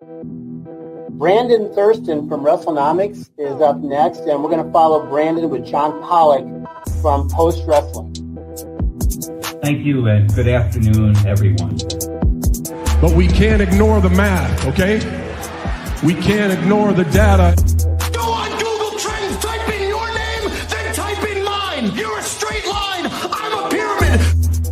Brandon Thurston from WrestleNomics is up next, and we're going to follow Brandon with John Pollock from Post Wrestling. Thank you, and good afternoon, everyone. But we can't ignore the math, okay? We can't ignore the data. Go on Google Trends, type in your name, then type in mine. You're a straight line, I'm a pyramid.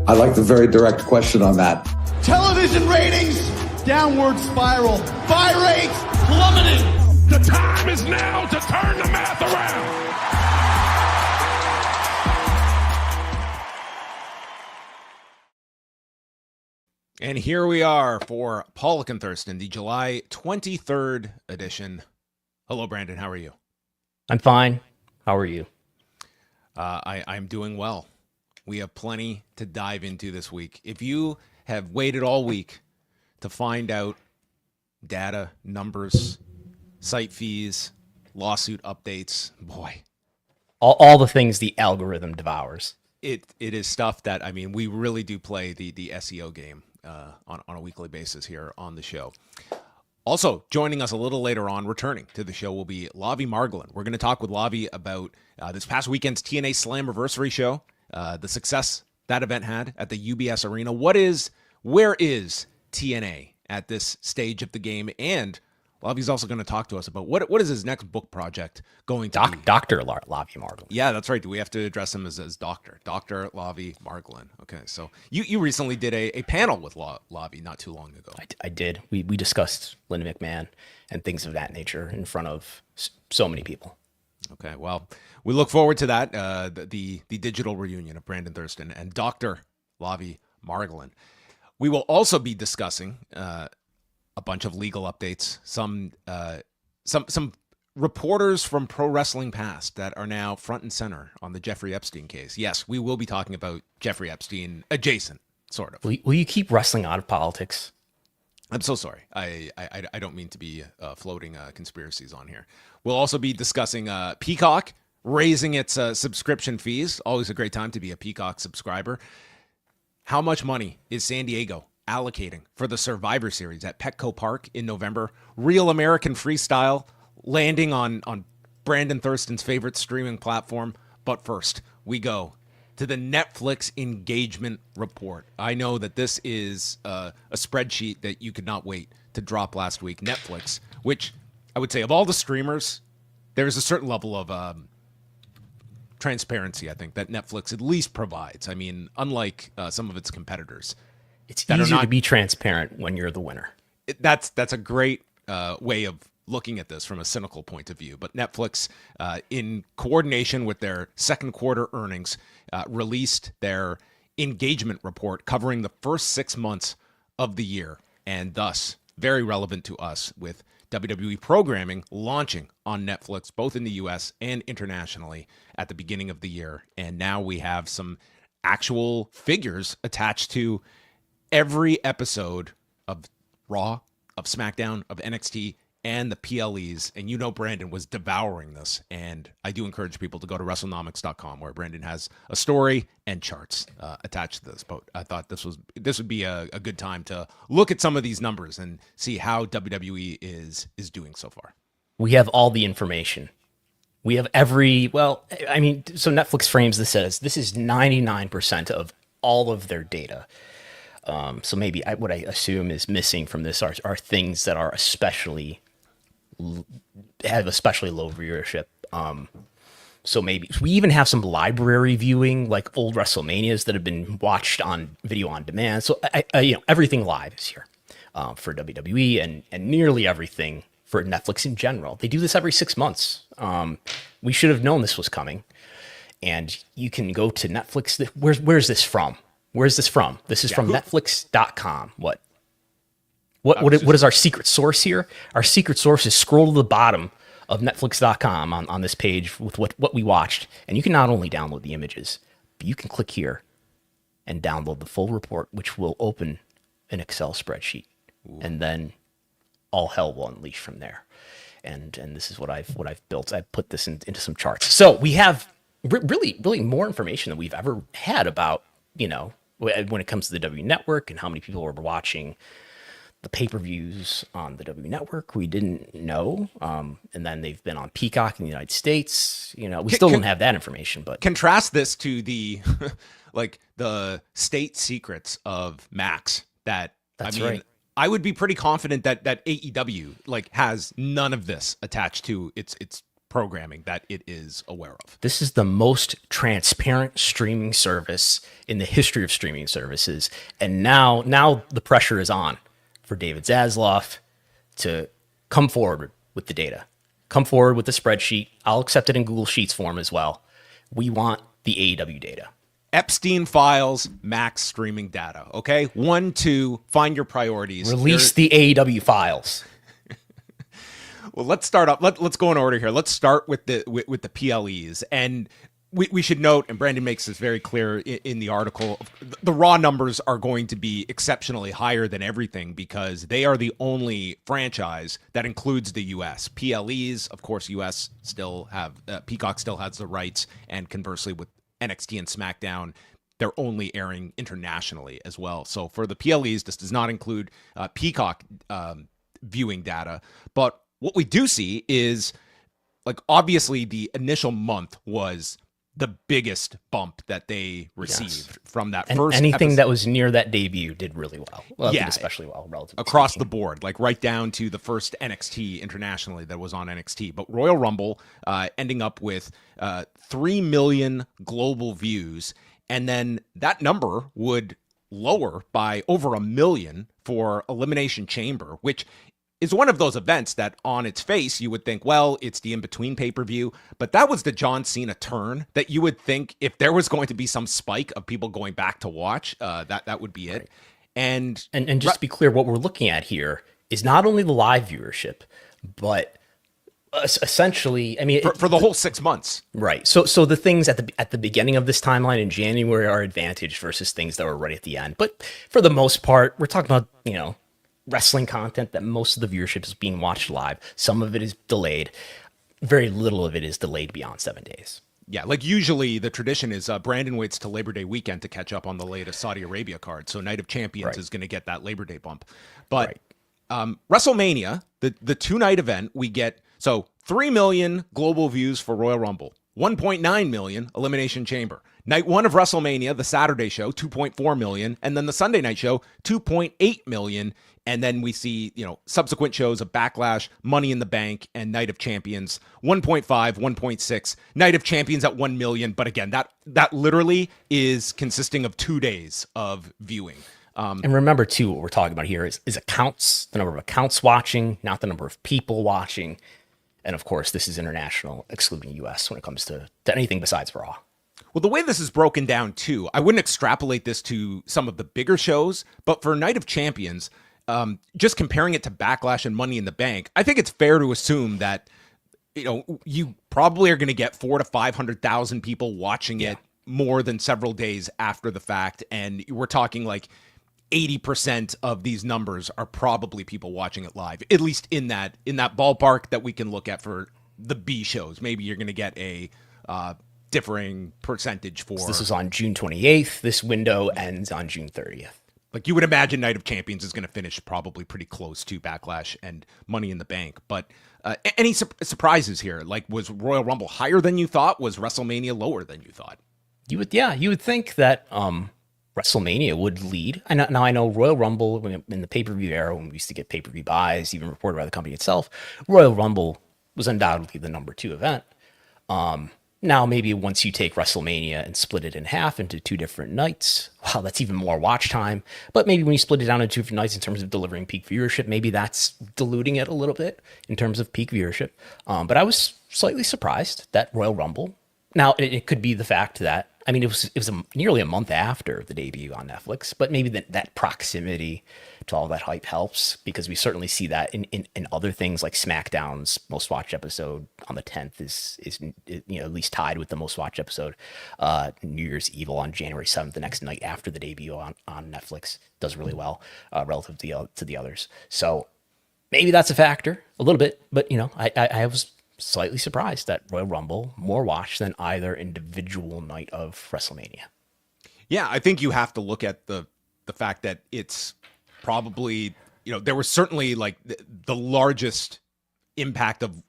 I like the very direct question on that. Television ratings, downward spiral. Buy rates, plummeting. The time is now to turn the math around. And here we are for Pollock and Thurston, the July 23rd edition. Hello, Brandon. How are you? I'm fine. How are you? I'm doing well. We have plenty to dive into this week. If you have waited all week to find out data, numbers, site fees, lawsuit updates, boy. All the things the algorithm devours. It is stuff that, I mean, we really do play the SEO game on a weekly basis here on the show. Also, joining us a little later on, returning to the show, will be Lavie Margolin. We're going to talk with Lavie about this past weekend's TNA Slammiversary show, the success that event had at the UBS Arena. Where is TNA at this stage of the game? And Lavie's also going to talk to us about what is his next book project going to be. Dr. Lavie Margolin. Yeah, that's right. Do we have to address him as Dr. Lavie Margolin? Okay, so you recently did a panel with Lavie not too long ago. I did. We discussed Lynn McMahon and things of that nature in front of so many people. Okay, well, we look forward to that, the digital reunion of Brandon Thurston and Dr. Lavie Margolin. We will also be discussing a bunch of legal updates, some reporters from Pro Wrestling Past that are now front and center on the Jeffrey Epstein case. Yes, we will be talking about Jeffrey Epstein adjacent, sort of. Will you keep wrestling out of politics? I'm so sorry. I don't mean to be floating conspiracies on here. We'll also be discussing Peacock raising its subscription fees. Always a great time to be a Peacock subscriber. How much money is San Diego allocating for the Survivor Series at Petco Park in November? Real American Freestyle landing on Brandon Thurston's favorite streaming platform. But first, we go to the Netflix engagement report. I know that this is a spreadsheet that you could not wait to drop last week. Netflix, which I would say of all the streamers, there's a certain level of transparency, I think, that Netflix at least provides. I mean, unlike some of its competitors. It's easier to be transparent when you're the winner. That's a great way of looking at this from a cynical point of view. But Netflix, in coordination with their second quarter earnings, released their engagement report covering the first 6 months of the year, and thus very relevant to us with WWE programming launching on Netflix, both in the U.S. and internationally at the beginning of the year. And now we have some actual figures attached to every episode of Raw, of SmackDown, of NXT, and the PLEs. And you know Brandon was devouring this. And I do encourage people to go to WrestleNomics.com, where Brandon has a story and charts attached to this. But I thought this would be a good time to look at some of these numbers and see how WWE is doing so far. We have all the information. We have so Netflix frames this as this is 99% of all of their data. So maybe what I assume is missing from this are things that are have especially low viewership. So maybe we even have some library viewing, like old WrestleManias that have been watched on video on demand. So everything live is here for WWE and nearly everything for Netflix in general. They do this every 6 months. We should have known this was coming. And you can go to Netflix. Where's this from? Where's this from? This is from Netflix.com. What is our secret source here? Our secret source is scroll to the bottom of Netflix.com on this page with what we watched. And you can not only download the images, but you can click here and download the full report, which will open an Excel spreadsheet. Ooh. And then all hell will unleash from there. And this is what I've built. I put this into some charts. So we have really more information than we've ever had about, when it comes to the WWE Network and how many people were watching the pay-per-views on the WWE Network. We didn't know. And then they've been on Peacock in the United States. You know, we still don't have that information, but contrast this to the like the state secrets of Max That's right. I would be pretty confident that AEW like has none of this attached to its programming that it is aware of. This is the most transparent streaming service in the history of streaming services. And now the pressure is on for David Zasloff to come forward with the data, come forward with the spreadsheet. I'll accept it in Google Sheets form as well. We want the AEW data. Epstein files, Max streaming data. Okay. 1, 2, find your priorities. Release the AEW files. Well, let's start up. Let's go in order here. Let's start with the PLEs, and we should note, and Brandon makes this very clear in the article, the raw numbers are going to be exceptionally higher than everything because they are the only franchise that includes the U.S. PLEs, of course, U.S. still have Peacock still has the rights, and conversely with NXT and SmackDown, they're only airing internationally as well. So for the PLEs, this does not include Peacock viewing data, but what we do see is, like, obviously the initial month was the biggest bump that they received from that first anything episode. that was near that debut did really well. Did especially well relative across the board, like right down to the first NXT internationally that was on NXT. But Royal Rumble ending up with 3 million global views, and then that number would lower by over 1 million for Elimination Chamber, which is one of those events that on its face you would think, well, it's the in-between pay-per-view, but that was the John Cena turn that you would think if there was going to be some spike of people going back to watch, that would be it. Right. And just to be clear, what we're looking at here is not only the live viewership, but essentially, I mean, for the whole 6 months, right? So the things at the beginning of this timeline in January are advantage versus things that were right at the end. But for the most part, we're talking about, you know, wrestling content that most of the viewership is being watched live. Some of it is delayed. Very little of it is delayed beyond 7 days. Yeah, like usually the tradition is Brandon waits till Labor Day weekend to catch up on the latest Saudi Arabia card. So Night of Champions is going to get that Labor Day bump. But WrestleMania, the 2-night event, we get, so 3 million global views for Royal Rumble, 1.9 million Elimination Chamber. Night 1 of WrestleMania, the Saturday show, 2.4 million. And then the Sunday night show, 2.8 million. And then we see, you know, subsequent shows of Backlash, Money in the Bank, and Night of Champions, 1.5, 1.6. Night of Champions at 1 million. But again, that literally is consisting of 2 days of viewing. And remember, too, what we're talking about here is accounts, the number of accounts watching, not the number of people watching. And of course, this is international, excluding U.S. when it comes to anything besides Raw. Well, the way this is broken down, too, I wouldn't extrapolate this to some of the bigger shows, but for Night of Champions, just comparing it to Backlash and Money in the Bank, I think it's fair to assume that, you know, you probably are going to get 400,000 to 500,000 people watching it more than several days after the fact. And we're talking like 80% of these numbers are probably people watching it live, at least in that ballpark that we can look at for the B shows. Maybe you're going to get a differing percentage for. So this is on June 28th. This window ends on June 30th. Like you would imagine Night of Champions is going to finish probably pretty close to Backlash and Money in the Bank. But any surprises here? Like, was Royal Rumble higher than you thought? Was WrestleMania lower than you thought? You would think that WrestleMania would lead. Now I know Royal Rumble, in the pay-per-view era, when we used to get pay-per-view buys, even reported by the company itself, Royal Rumble was undoubtedly the number 2 event. Now, maybe once you take WrestleMania and split it in half into 2 different nights, wow, that's even more watch time. But maybe when you split it down into 2 different nights in terms of delivering peak viewership, maybe that's diluting it a little bit in terms of peak viewership. But I was slightly surprised that Royal Rumble. Now, it could be the fact that, I mean, it was nearly a month after the debut on Netflix, but maybe that proximity to all that hype helps, because we certainly see that in other things, like SmackDown's most watched episode on the 10th is you know, at least tied with the most watched episode. New Year's Evil on January 7th, the next night after the debut on Netflix, does really well relative to the others. So maybe that's a factor a little bit, but you know, I was slightly surprised that Royal Rumble more watched than either individual night of WrestleMania. Yeah, I think you have to look at the fact that it's probably, there was certainly like the largest impact of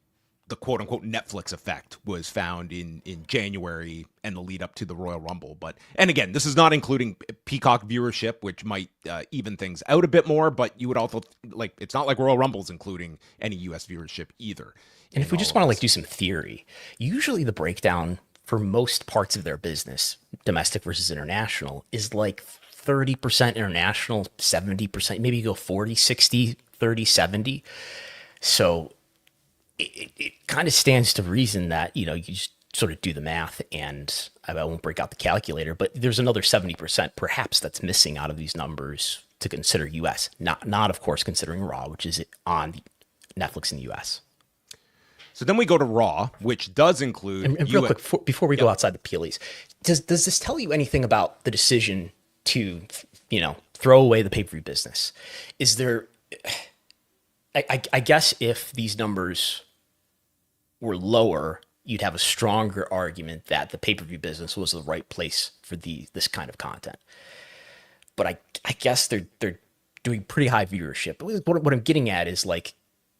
the quote unquote Netflix effect was found in January and the lead up to the Royal Rumble. And again, this is not including Peacock viewership, which might even things out a bit more, but you would also it's not like Royal Rumble's including any US viewership either. And if we just want to do some theory, usually the breakdown for most parts of their business, domestic versus international, is like 30% international, 70%, maybe you go 40, 60, 30, 70. So it kind of stands to reason that, you just sort of do the math, and I won't break out the calculator, but there's another 70% perhaps that's missing out of these numbers to consider US. Not of course, considering Raw, which is on Netflix in the US. So then we go to Raw, which does include... And real quick, before we go outside the PLEs, does this tell you anything about the decision to, throw away the pay-per-view business? Is there... I guess if these numbers were lower, you'd have a stronger argument that the pay-per-view business was the right place for this kind of content. But I guess they're doing pretty high viewership. What I'm getting at is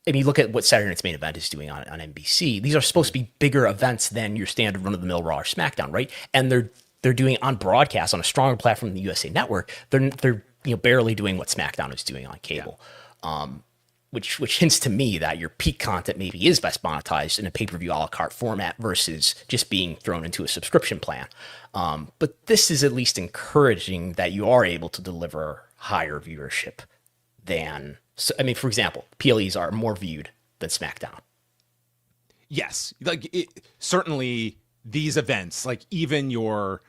you look at what Saturday Night's Main Event is doing on NBC. These are supposed to be bigger events than your standard run-of-the-mill Raw or SmackDown, right? And they're doing on broadcast on a stronger platform than the USA Network. They're barely doing what SmackDown is doing on cable. Yeah. Which hints to me that your peak content maybe is best monetized in a pay-per-view a la carte format versus just being thrown into a subscription plan. But this is at least encouraging that you are able to deliver higher viewership than, for example, PLEs are more viewed than SmackDown. Yes. Certainly these events, even your,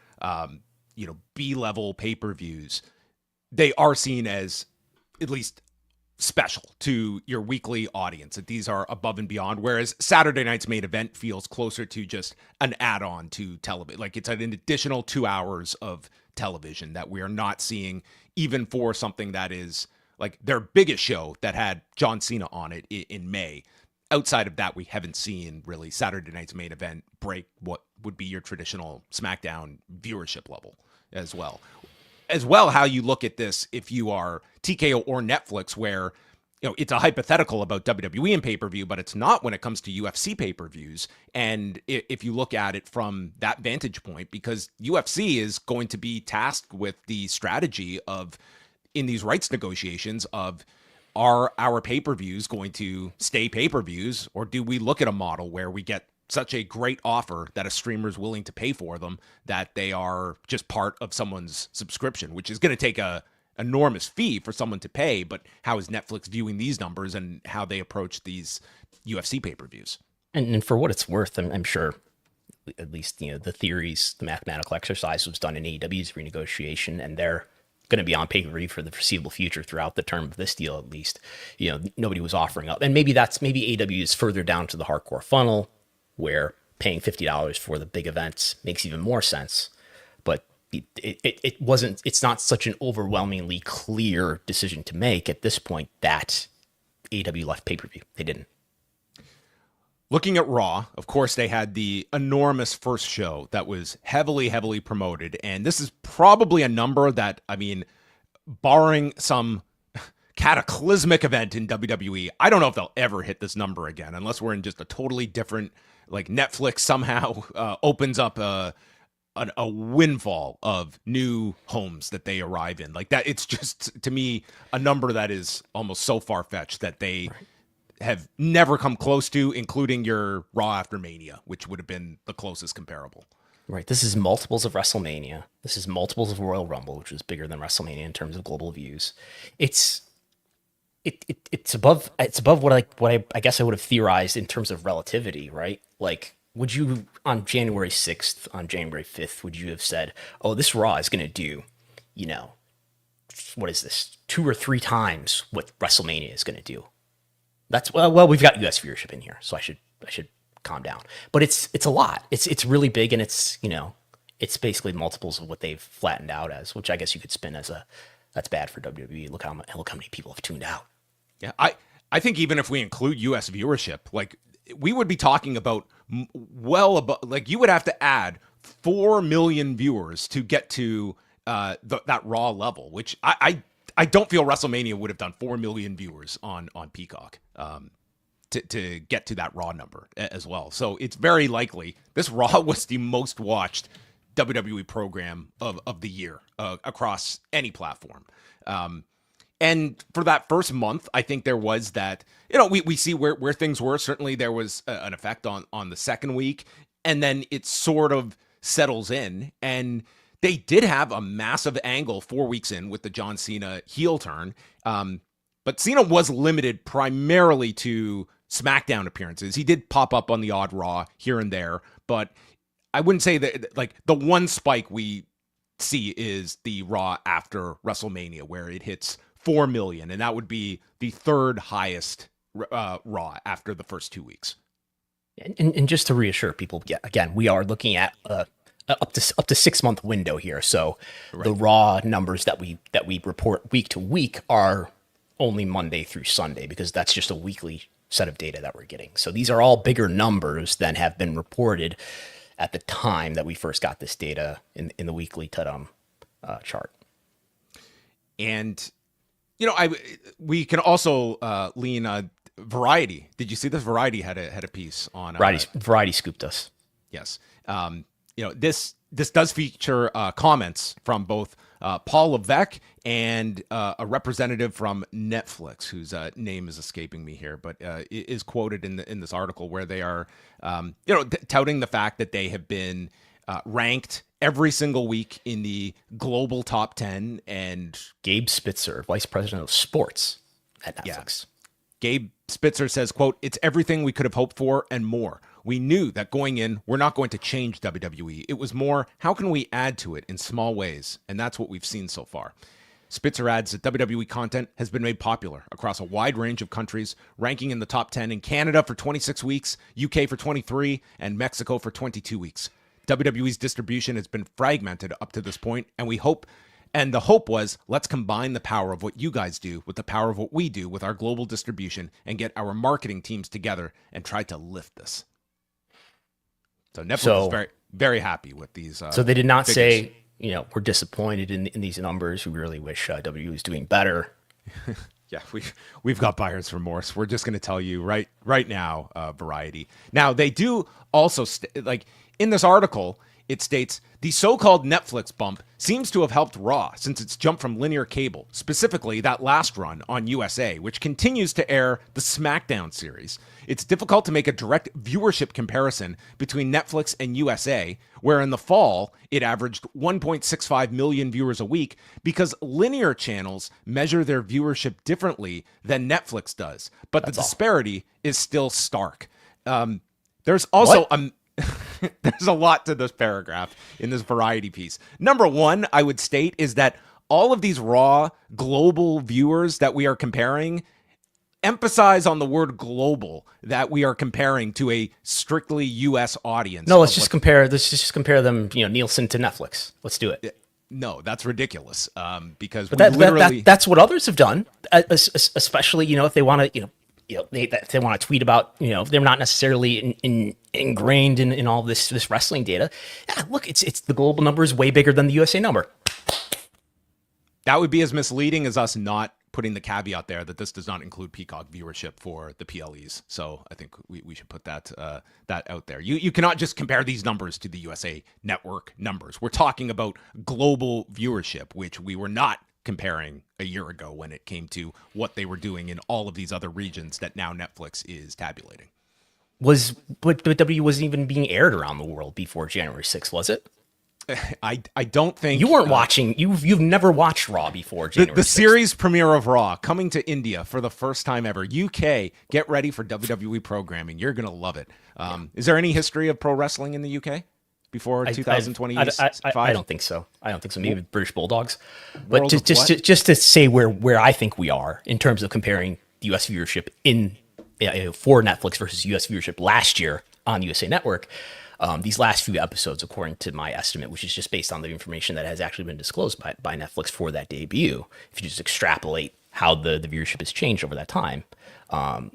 B-level pay-per-views, they are seen as at least special to your weekly audience, that these are above and beyond, whereas Saturday Night's Main Event feels closer to just an add-on to television. It's an additional 2 hours of television that we are not seeing, even for something that is their biggest show that had John Cena on it in May. Outside of that, we haven't seen really Saturday Night's Main Event break what would be your traditional SmackDown viewership level as well. How you look at this if you are TKO or Netflix, where it's a hypothetical about WWE and pay-per-view, but it's not when it comes to UFC pay-per-views. And if you look at it from that vantage point, because UFC is going to be tasked with the strategy of, in these rights negotiations, of, are our pay-per-views going to stay pay-per-views, or do we look at a model where we get such a great offer that a streamer is willing to pay for them that they are just part of someone's subscription, which is going to take a enormous fee for someone to pay. But how is Netflix viewing these numbers and how they approach these UFC pay-per-views? And for what it's worth, I'm sure at least, the theories, the mathematical exercise was done in AEW's renegotiation, and they're going to be on pay-per-view for the foreseeable future throughout the term of this deal, at least. Nobody was offering up. And maybe AEW is further down to the hardcore funnel, where paying $50 for the big events makes even more sense. But it's not such an overwhelmingly clear decision to make at this point that AEW left pay-per-view. They didn't. Looking at Raw, of course, they had the enormous first show that was heavily, heavily promoted. And this is probably a number that, barring some cataclysmic event in WWE, I don't know if they'll ever hit this number again, unless we're in just a totally different, Netflix somehow opens up a windfall of new homes that they arrive in. That, it's just, to me, a number that is almost so far-fetched that they have never come close to, including your Raw after Mania, which would have been the closest comparable. Right. This is multiples of WrestleMania. This is multiples of Royal Rumble, which was bigger than WrestleMania in terms of global views. It's above what I guess I would have theorized in terms of relativity, right? Would you, on January 6th, on January 5th, would you have said, oh, this Raw is going to do, what is this, 2 or 3 times what WrestleMania is going to do? That's, well, we've got US viewership in here, so I should calm down. But it's a lot. It's really big, and it's basically multiples of what they've flattened out as, which I guess you could spin as that's bad for WWE. Look how many people have tuned out. Yeah, I think even if we include US viewership, we would be talking about well above, you would have to add 4 million viewers to get to that Raw level, which I I don't feel WrestleMania would have done 4 million viewers on Peacock to get to that Raw number as well. So it's very likely this Raw was the most watched WWE program of the year across any platform. And for that first month, I think there was that, we see where things were. Certainly there was an effect on the second week, and then it sort of settles in. And they did have a massive angle 4 weeks in with the John Cena heel turn. But Cena was limited primarily to SmackDown appearances. He did pop up on the odd Raw here and there, but I wouldn't say that like the one spike we see is the Raw after WrestleMania, where it hits 4 million, and that would be the third highest Raw after the first 2 weeks. And just to reassure people, again, we are looking at up to 6 month window here. So the Raw numbers that we report week to week are only Monday through Sunday, because that's just a weekly set of data that we're getting. So these are all bigger numbers than have been reported at the time that we first got this data in the weekly Tudum chart. And we can also lean Variety. Did you see this? Variety had a piece on Variety scooped us. Yes. This does feature comments from both Paul Levesque and a representative from Netflix, whose name is escaping me here, but is quoted in this article where they are, touting the fact that they have been ranked every single week in the global top 10. And Gabe Spitzer, vice president of sports at Netflix. Yeah. Gabe Spitzer says, quote, "It's everything we could have hoped for and more. We knew that going in, we're not going to change WWE. It was more, how can we add to it in small ways? And that's what we've seen so far." Spitzer adds that WWE content has been made popular across a wide range of countries, ranking in the top 10 in Canada for 26 weeks, UK for 23, and Mexico for 22 weeks. WWE's distribution has been fragmented up to this point, and the hope was, let's combine the power of what you guys do with the power of what we do with our global distribution and get our marketing teams together and try to lift this. So Netflix is very, very happy with these. So they did not say, we're disappointed in these numbers. We really wish WWE was doing better. Yeah, we've got buyer's remorse. We're just going to tell you right now, Variety. Now, they do also, in this article, it states, the so-called Netflix bump seems to have helped Raw since it's jumped from linear cable, specifically that last run on USA, which continues to air the SmackDown series. It's difficult to make a direct viewership comparison between Netflix and USA, where in the fall, it averaged 1.65 million viewers a week, because linear channels measure their viewership differently than Netflix does. But the disparity is still stark. There's also there's a lot to this paragraph in this Variety piece. Number one, I would state, is that all of these Raw global viewers that we are comparing emphasize on the word global, that we are comparing to a strictly U.S. audience. No, let's just compare them, Nielsen to Netflix. Let's do it. No, that's ridiculous. Because that's what others have done, especially, if they want to, they want to tweet about, they're not necessarily ingrained in all this wrestling data. Yeah, look, it's the global number is way bigger than the USA number. That would be as misleading as us not putting the caveat there that this does not include Peacock viewership for the PLEs. So I think we should put that out there. You cannot just compare these numbers to the USA Network numbers. We're talking about global viewership, which we were not comparing a year ago when it came to what they were doing in all of these other regions that now Netflix is tabulating. But WWE wasn't even being aired around the world before January 6th, was it? I don't think you weren't watching. You've never watched Raw before January 6th. The series premiere of Raw coming to India for the first time ever. UK, get ready for WWE programming. You're gonna love it. Is there any history of pro wrestling in the UK before 2025? I don't think so. Maybe British Bulldogs, but just to say where I think we are in terms of comparing the US viewership for Netflix versus US viewership last year on USA Network. These last few episodes, according to my estimate, which is just based on the information that has actually been disclosed by Netflix for that debut, if you just extrapolate how the viewership has changed over that time,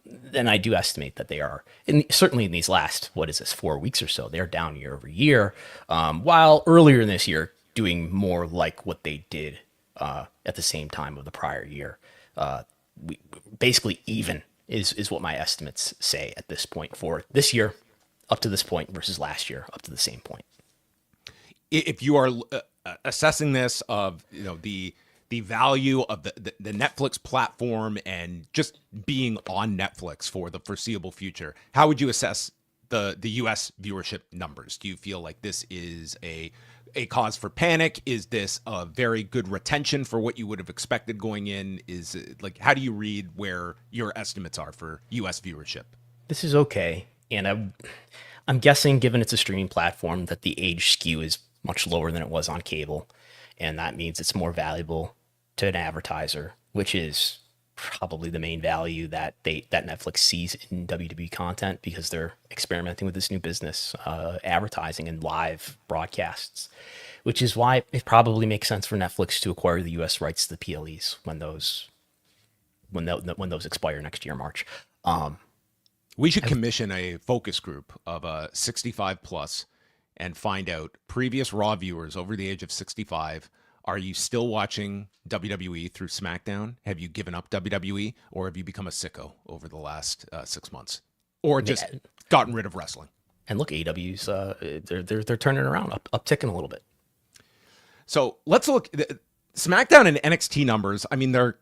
then I do estimate that they are, certainly in these last, 4 weeks or so, they're down year over year, while earlier in this year doing more like what they did at the same time of the prior year. We basically even is what my estimates say at this point for this year up to this point versus last year up to the same point. If you are assessing this of the value of the Netflix platform and just being on Netflix for the foreseeable future, how would you assess the US viewership numbers? Do you feel like this is a cause for panic? Is this a very good retention for what you would have expected going in? Is it, like, how do you read where your estimates are for US viewership? This is okay. And I'm guessing, given it's a streaming platform, that the age skew is much lower than it was on cable. And that means it's more valuable to an advertiser, which is probably the main value that Netflix sees in WWE content, because they're experimenting with this new business, advertising and live broadcasts, which is why it probably makes sense for Netflix to acquire the US rights to the PLEs when those expire next year, March. We should commission a focus group of 65 plus and find out previous Raw viewers over the age of 65. Are you still watching WWE through SmackDown? Have you given up WWE, or have you become a sicko over the last 6 months, or just gotten rid of wrestling? And look, AEW's they're turning around, upticking a little bit. So let's look SmackDown and NXT numbers. I mean, they're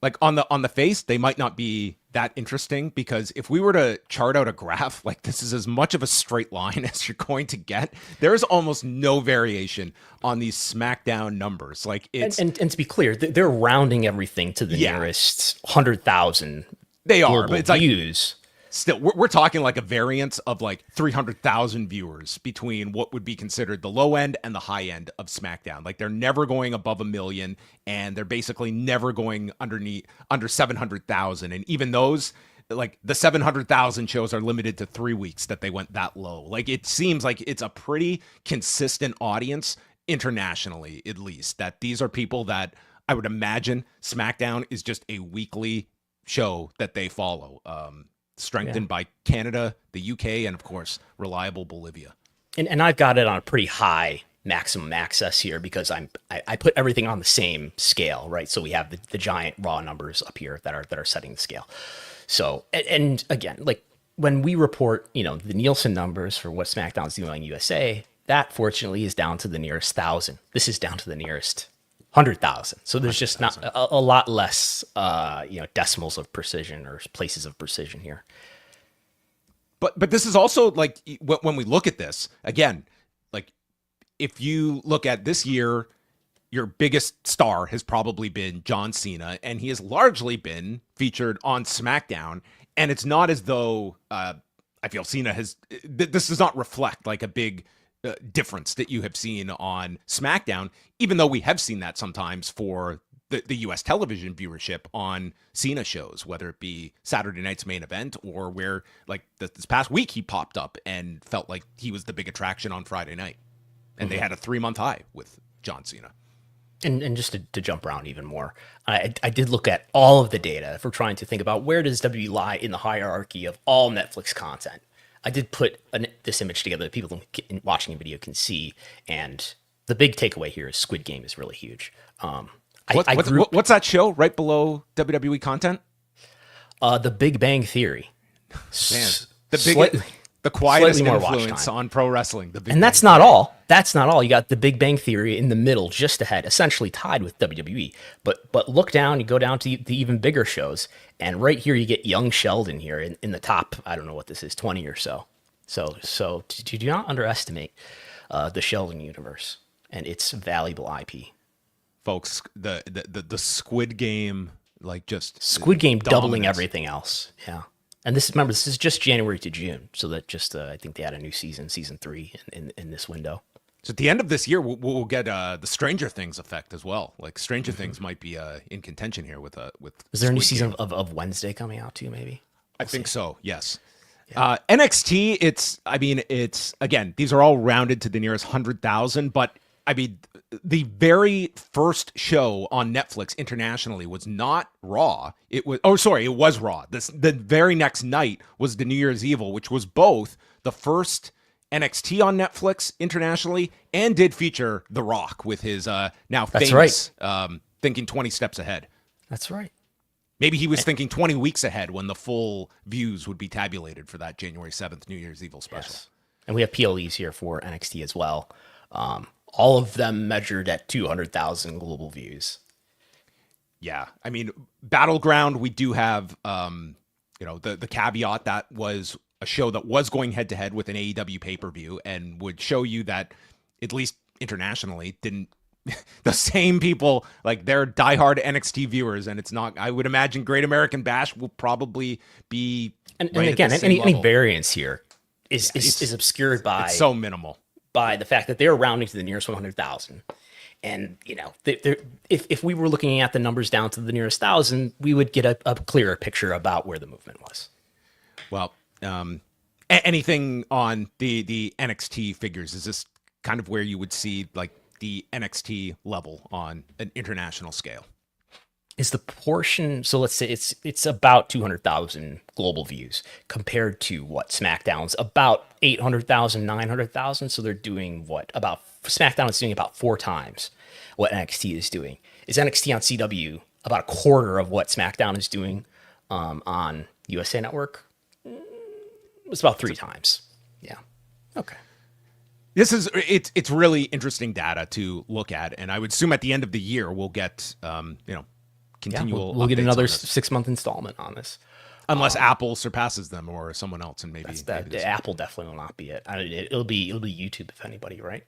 like on the face, they might not be that interesting, because if we were to chart out a graph, like, this is as much of a straight line as you're going to get. There's almost no variation on these SmackDown numbers. Like, it's and to be clear, they're rounding everything to the nearest 100,000. They are, but it's views. Like, still, we're talking like a variance of like 300,000 viewers between what would be considered the low end and the high end of SmackDown. Like, they're never going above 1 million, and they're basically never going under 700,000. And even those, like, the 700,000 shows are limited to 3 weeks that they went that low. Like, it seems like it's a pretty consistent audience internationally, at least, that these are people that I would imagine SmackDown is just a weekly show that they follow. Strengthened by Canada, the UK, and of course, reliable Bolivia. And I've got it on a pretty high maximum access here, because I put everything on the same scale, right? So we have the giant raw numbers up here that are setting the scale. So, and again, like, when we report, the Nielsen numbers for what SmackDown's doing on USA, that fortunately is down to the nearest 1,000. This is down to the nearest 100,000. So there's just not a lot less, decimals of precision or places of precision here. But this is also, like, when we look at this again, like, if you look at this year, your biggest star has probably been John Cena, and he has largely been featured on SmackDown. And it's not as though I feel Cena has. This does not reflect like a big difference that you have seen on SmackDown, even though we have seen that sometimes for the U.S. television viewership on Cena shows, whether it be Saturday night's main event or where, like, this past week he popped up and felt like he was the big attraction on Friday night. And they had a 3-month high with John Cena. And just to jump around even more, I did look at all of the data for trying to think about where does WWE lie in the hierarchy of all Netflix content. I did put this image together that people watching the video can see, and the big takeaway here is Squid Game is really huge. What's that show right below WWE content? The Big Bang Theory. Man, the quietest influence on pro wrestling. And that's not all. That's not all. You got The Big Bang Theory in the middle, just ahead, essentially tied with WWE. But look down, you go down to the even bigger shows, and right here you get Young Sheldon here in the top, I don't know what this is, 20 or so. So do not underestimate the Sheldon universe and its valuable IP. Folks, the Squid Game, like, just Squid Game doubling everything else. Yeah. And this is just January to June. So that just, I think they had a new season 3 in this window. So at the end of this year, we'll get the Stranger Things effect as well. Like, Stranger Things might be in contention here with. Is there a new season of Wednesday coming out too? Maybe. I think so. Yes. Yeah. NXT. It's again, these are all rounded to the nearest 100,000. But I mean, the very first show on Netflix internationally was not Raw. It was Raw. The very next night was the New Year's Evil, which was both the first NXT on Netflix internationally and did feature The Rock with his now That's famous thinking 20 steps ahead. That's right. Maybe he was thinking 20 weeks ahead when the full views would be tabulated for that January 7th New Year's Evil special. Yes. And we have PLEs here for NXT as well. All of them measured at 200,000 global views. Yeah. I mean, Battleground, we do have, the caveat that was a show that was going head to head with an AEW pay-per-view and would show you that, at least internationally, didn't the same people, like they're diehard NXT viewers, and it's not, I would imagine Great American Bash will probably be and right again, at the same any level. Variance here is obscured by it's so minimal by the fact that they're rounding to the nearest 100,000. And, if we were looking at the numbers down to the nearest 1,000, we would get a clearer picture about where the movement was. Well, anything on the NXT figures? Is this kind of where you would see like the NXT level on an international scale? Is the portion, so let's say it's about 200,000 global views compared to what SmackDown's about 800,000, 900,000. So they're doing SmackDown is doing about 4 times what NXT is doing. Is NXT on CW about a quarter of what SmackDown is doing on USA Network? It's about 3 times. Yeah. Okay. It's really interesting data to look at, and I would assume at the end of the year we'll get continual. We'll get another updates on this. 6-month installment on this, unless Apple surpasses them or someone else, and maybe Apple definitely will not be it. It'll be YouTube if anybody, right?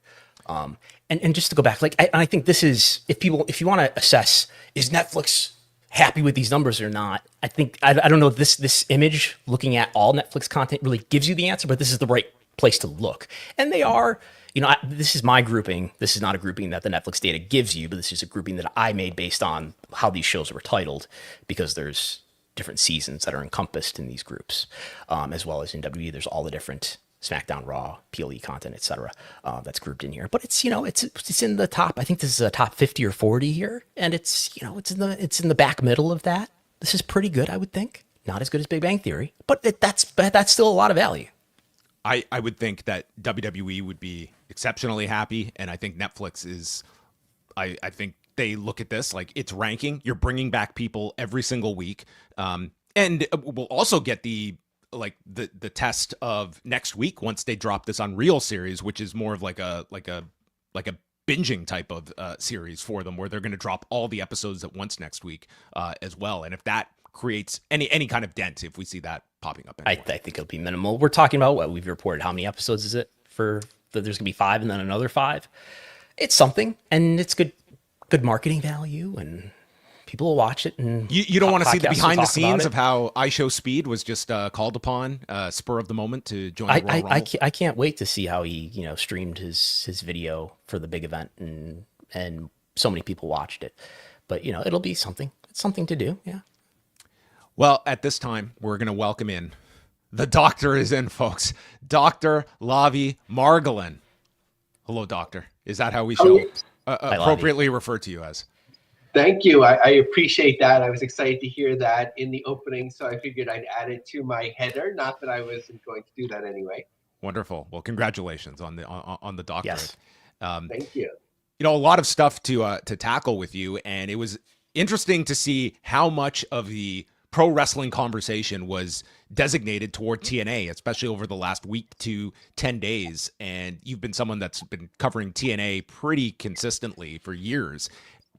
And just to go back, I think this is if you want to assess, is Netflix happy with these numbers or not? I think I don't know if this image looking at all Netflix content really gives you the answer, but this is the right place to look. And they are, this is my grouping. This is not a grouping that the Netflix data gives you, but this is a grouping that I made based on how these shows were titled, because there's different seasons that are encompassed in these groups, as well as in WWE. There's all the different SmackDown, Raw, PLE content, etc. That's grouped in here. But it's in the top. I think this is a top 50 or 40 here, and it's in the back middle of that. This is pretty good, I would think. Not as good as Big Bang Theory, but that's still a lot of value. I would think that WWE would be exceptionally happy, and I think Netflix is. I think they look at this like it's ranking. You're bringing back people every single week, and we'll also get the test of next week once they drop this Unreal series, which is more of like a binging type of series for them, where they're going to drop all the episodes at once next week as well. And if that creates any kind of dent, if we see that popping up anywhere. I think it'll be minimal. We're talking about what we've reported. How many episodes is it for? There's going to be 5 and then another 5. It's something, and it's good marketing value, and people will watch it. And you don't want to see the behind the scenes of how iShowSpeed was just called upon, spur of the moment, to join the Royal Rumble. I can't wait to see how he streamed his video for the big event, and so many people watched it. But it'll be something. It's something to do. Yeah. Well, at this time, we're going to welcome in. The doctor is in, folks. Dr. Lavie Margolin. Hello, doctor. Is that how we should appropriately refer to you as? Thank you. I appreciate that. I was excited to hear that in the opening, so I figured I'd add it to my header. Not that I wasn't going to do that anyway. Wonderful. Well, congratulations on the doctorate. Yes. Thank you. A lot of stuff to tackle with you, and it was interesting to see how much of the pro wrestling conversation was designated toward TNA, especially over the last week to 10 days. And you've been someone that's been covering TNA pretty consistently for years.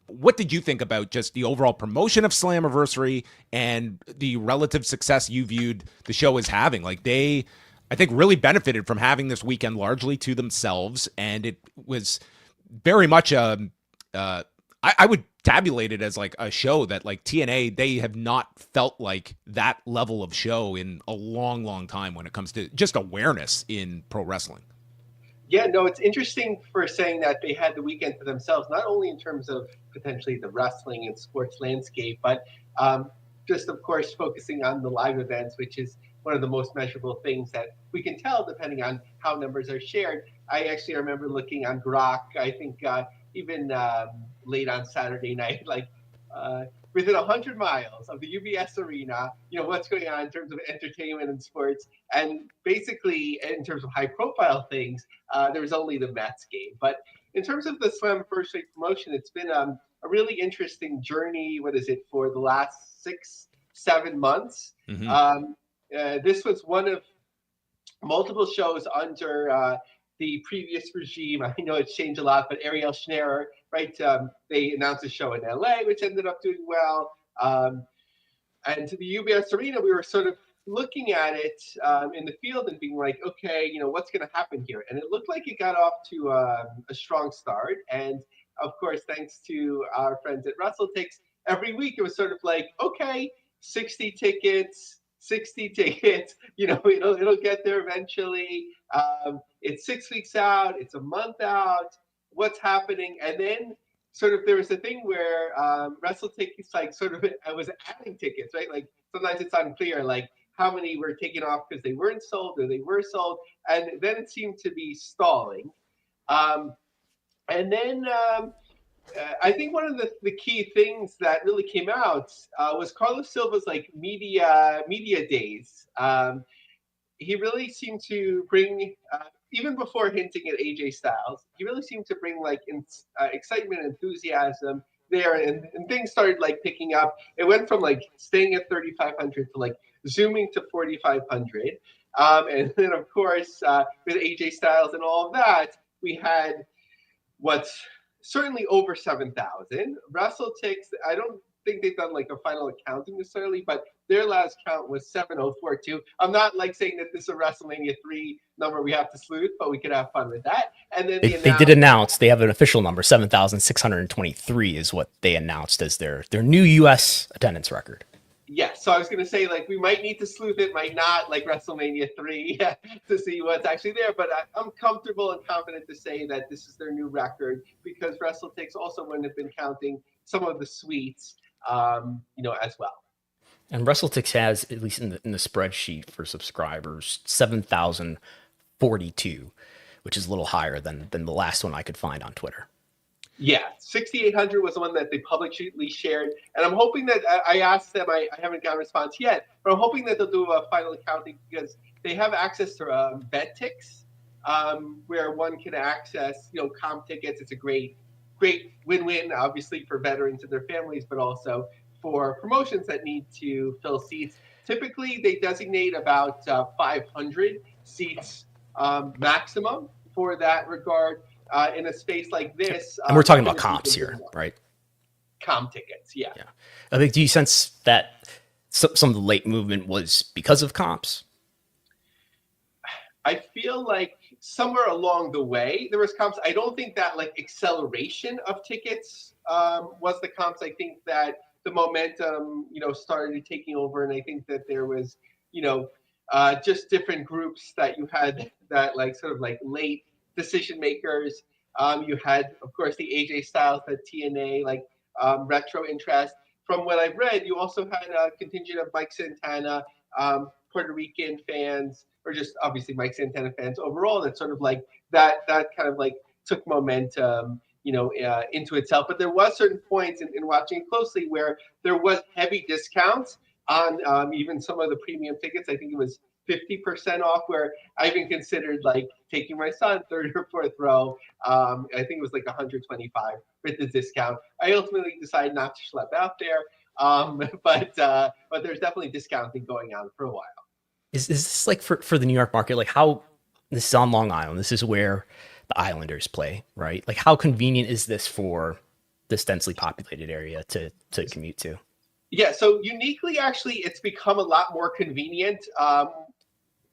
What did you think about just the overall promotion of Slammiversary and the relative success you viewed the show as having? Like, they, I think, really benefited from having this weekend largely to themselves. And it was very much I would tabulate it as like a show that, like, TNA, they have not felt like that level of show in a long, long time when it comes to just awareness in pro wrestling. Yeah, no, it's interesting for saying that they had the weekend to themselves, not only in terms of potentially the wrestling and sports landscape, but just, of course, focusing on the live events, which is one of the most measurable things that we can tell depending on how numbers are shared. I actually remember looking on Grok, I think even late on Saturday night, like within 100 miles of the UBS Arena, what's going on in terms of entertainment and sports. And basically, in terms of high-profile things, there was only the Mets game. But in terms of the Slammiversary promotion, it's been a really interesting journey. What is it, for the last 6-7 months? Mm-hmm. This was one of multiple shows under the previous regime. I know it's changed a lot, but Ariel Schnerer, right? They announced a show in LA, which ended up doing well. And to the UBS Arena, we were sort of looking at it in the field and being like, okay, what's going to happen here? And it looked like it got off to a strong start. And of course, thanks to our friends at WrestleTix, every week it was sort of like, okay, 60 tickets, it'll get there eventually. It's 6 weeks out, it's a month out, what's happening? And then sort of there was a thing where WrestleTix was adding tickets, right? Like sometimes it's unclear, like how many were taken off because they weren't sold or they were sold. And then it seemed to be stalling. And then I think one of the key things that really came out was Carlos Silva's media days. He really seemed to bring, even before hinting at AJ Styles, he really seemed to bring excitement and enthusiasm there, and things started picking up. It went from staying at 3,500 to zooming to 4,500. And then of course with AJ Styles and all of that, we had what's certainly over 7,000. WrestleTix, I don't think they've done a final accounting necessarily, but their last count was 7,042. I'm not saying that this is a WrestleMania 3 number we have to sleuth, but we could have fun with that. And then they did announce, they have an official number, 7,623 is what they announced as their new U.S. attendance record. Yeah, so I was going to say, we might need to sleuth it, might not, WrestleMania 3 to see what's actually there. But I'm comfortable and confident to say that this is their new record, because WrestleTix also wouldn't have been counting some of the suites, as well. And WrestleTix has, at least in the spreadsheet for subscribers, 7,042, which is a little higher than the last one I could find on Twitter. Yeah, 6,800 was the one that they publicly shared. And I'm hoping that I asked them, I haven't got a response yet, but I'm hoping that they'll do a final accounting, because they have access to BetTix, where one can access, comp tickets. It's a great win-win, obviously, for veterans and their families, but also for promotions that need to fill seats. Typically, they designate about 500 seats maximum for that regard. In a space like this. And we're talking about comps here, right? Comp tickets, yeah. I think, do you sense that some of the late movement was because of comps? I feel like somewhere along the way there was comps. I don't think that acceleration of tickets was the comps. I think that the momentum, started taking over, and I think that there was, just different groups that you had that late decision makers. You had, of course, the AJ Styles, the TNA, retro interest. From what I've read, you also had a contingent of Mike Santana, Puerto Rican fans, or just obviously Mike Santana fans overall. That sort of that kind of took momentum, into itself. But there was certain points in watching it closely where there was heavy discounts on even some of the premium tickets. I think it was 50% off, where I even considered taking my son third or fourth row. I think it was 125 with the discount. I ultimately decided not to schlep out there. But there's definitely discounting going on for a while. Is this for the New York market? How, this is on Long Island. This is where the Islanders play, right? How convenient is this for this densely populated area to commute to? Yeah, so uniquely, actually, it's become a lot more convenient.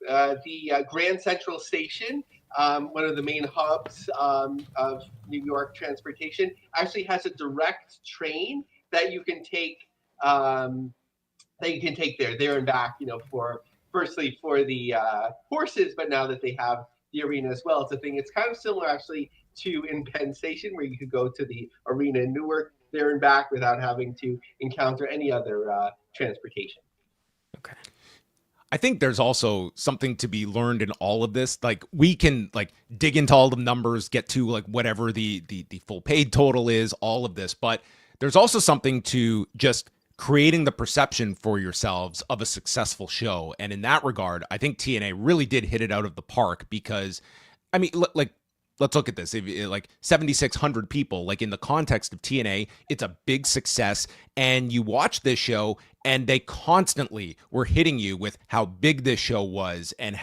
The Grand Central Station, one of the main hubs of New York transportation, actually has a direct train that you can take. There and back. Firstly for the horses, but now that they have the arena as well, it's a thing. It's kind of similar, actually, to in Penn Station, where you could go to the arena in Newark there and back without having to encounter any other transportation. Okay. I think there's also something to be learned in all of this. We can dig into all the numbers, get to whatever the full paid total is, all of this. But there's also something to just creating the perception for yourselves of a successful show. And in that regard, I think TNA really did hit it out of the park because, I mean, like, let's look at this. Like 7,600 people, like in the context of TNA, it's a big success. And you watch this show and they constantly were hitting you with how big this show was and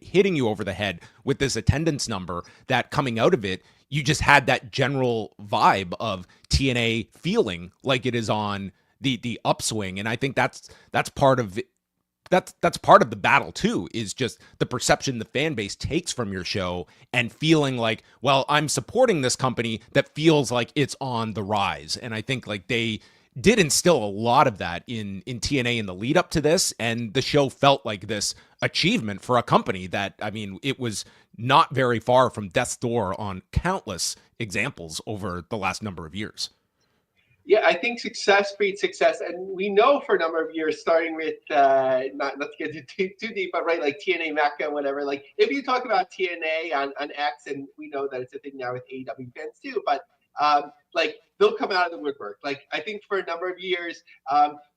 hitting you over the head with this attendance number that coming out of it, you just had that general vibe of TNA feeling like it is on the upswing. And I think that's part of it. That's part of the battle too, is just the perception the fan base takes from your show and feeling like, well, I'm supporting this company that feels like it's on the rise. And I think like they did instill a lot of that in TNA in the lead up to this. And the show felt like this achievement for a company that, I mean, it was not very far from death's door on countless examples over the last number of years. Yeah, I think success breeds success, and we know for a number of years, starting with not to get too deep, but right, like TNA Mecca and whatever. Like if you talk about TNA on X, and we know that it's a thing now with AEW fans too, but like they'll come out of the woodwork. Like I think for a number of years,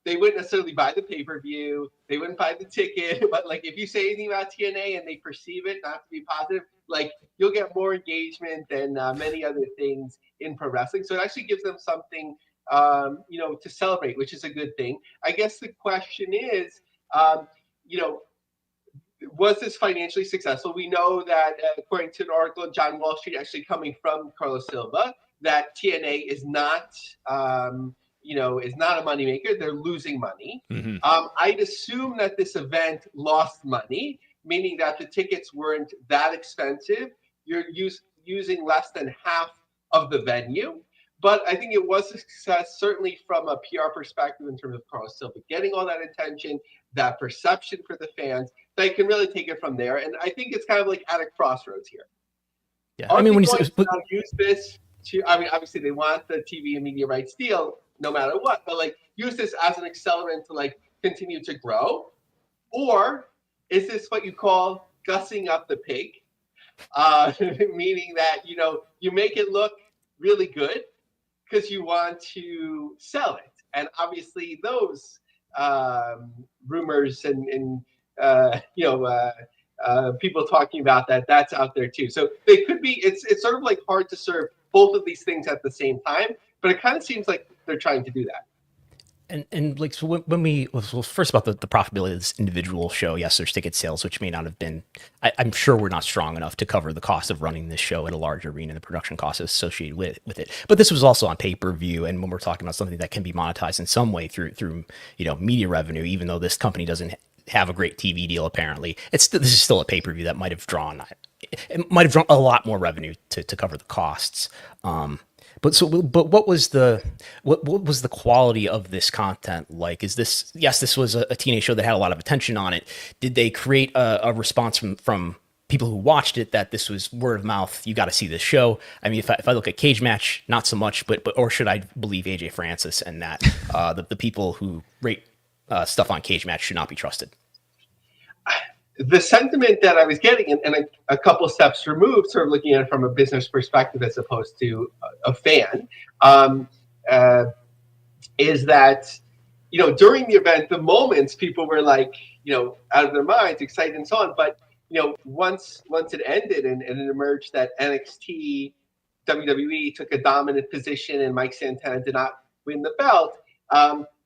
they wouldn't necessarily buy the pay-per-view, they wouldn't buy the ticket, but like if you say anything about TNA and they perceive it not to be positive, like you'll get more engagement than many other things in pro wrestling. So it actually gives them something to celebrate, which is a good thing. I guess the question is, was this financially successful? We know that according to an article in John Wall Street, actually coming from Carlos Silva, that TNA is not, is not a moneymaker. They're losing money. Mm-hmm. I'd assume that this event lost money, meaning that the tickets weren't that expensive. You're using less than half of the venue. But I think it was a success, certainly from a PR perspective in terms of Carlos Silva getting all that attention, that perception for the fans. They can really take it from there. And I think it's kind of like at a crossroads here. Yeah, I mean, when you use this to, I mean, obviously they want the TV and media rights deal no matter what, but like use this as an accelerant to like continue to grow, or is this what you call gussing up the pig, meaning that you make it look really good because you want to sell it. And obviously those rumors and people talking about that's out there too. So they could be, it's sort of like hard to serve both of these things at the same time, but it kind of seems like they're trying to do that. And like, so when we, first about the profitability of this individual show, yes, there's ticket sales, which may not have been, I'm sure we're not strong enough to cover the cost of running this show at a large arena, the production costs associated with it. But this was also on pay-per-view. And when we're talking about something that can be monetized in some way through media revenue, even though this company doesn't have a great TV deal, apparently, this is still a pay-per-view that might have drawn a lot more revenue to cover the costs. But what was the quality of this content like? This was a TNA show that had a lot of attention on it. Did they create a response from people who watched it that this was word of mouth? You got to see this show. I mean, if I look at Cage Match, not so much, but or should I believe AJ Francis and that the people who rate stuff on Cage Match should not be trusted? The sentiment that I was getting, and a couple steps removed, sort of looking at it from a business perspective as opposed to a fan, is that, during the event, the moments people were like, out of their minds, excited and so on. But, once it ended and it emerged that NXT, WWE took a dominant position and Mike Santana did not win the belt,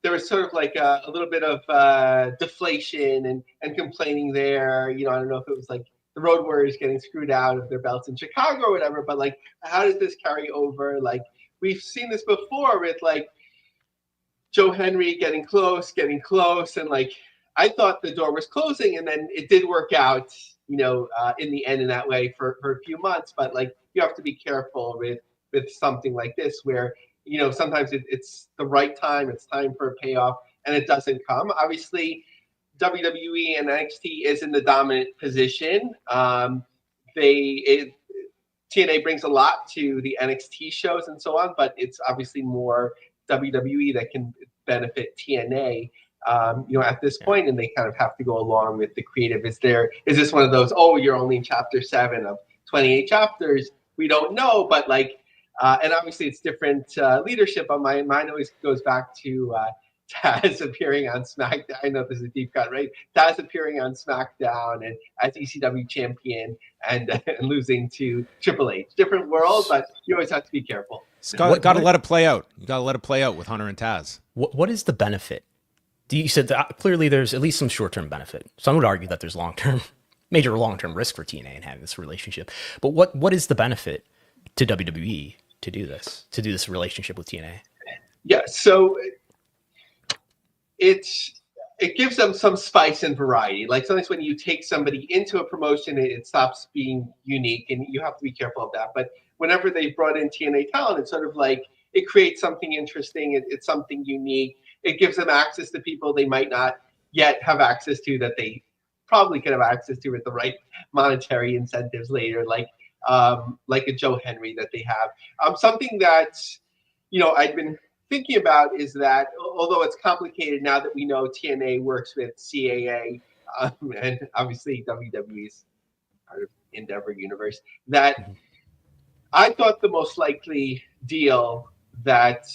there was sort of like a little bit of deflation and complaining there. I don't know if it was like the Road Warriors getting screwed out of their belts in Chicago or whatever, but like, how does this carry over? Like, we've seen this before with like Joe Henry getting close. And like, I thought the door was closing and then it did work out, in the end in that way for a few months. But like, you have to be careful with something like this where, sometimes it's the right time. It's time for a payoff, and it doesn't come. Obviously, WWE and NXT is in the dominant position. TNA brings a lot to the NXT shows and so on, but it's obviously more WWE that can benefit TNA. At this point, and they kind of have to go along with the creative. Is this one of those? Oh, you're only in chapter 7 of 28 chapters. We don't know, but like. And obviously it's different leadership, but my mind always goes back to Taz appearing on SmackDown. I know this is a deep cut, right? Taz appearing on SmackDown and as ECW champion and losing to Triple H. Different world, but you always have to be careful. Got to let it play out. You got to let it play out with Hunter and Taz. What is the benefit? You said that clearly there's at least some short-term benefit. Some would argue that there's major long-term risk for TNA in having this relationship. But what is the benefit to WWE to do this relationship with TNA? Yeah, so it gives them some spice and variety. Like sometimes when you take somebody into a promotion, it stops being unique, and you have to be careful of that. But whenever they brought in TNA talent, it's sort of like it creates something interesting. It's something unique. It gives them access to people they might not yet have access to that they probably could have access to with the right monetary incentives later, like a Joe Henry that they have. Something that, I've been thinking about is that although it's complicated now that we know TNA works with CAA and obviously WWE's part of Endeavor Universe, that I thought the most likely deal that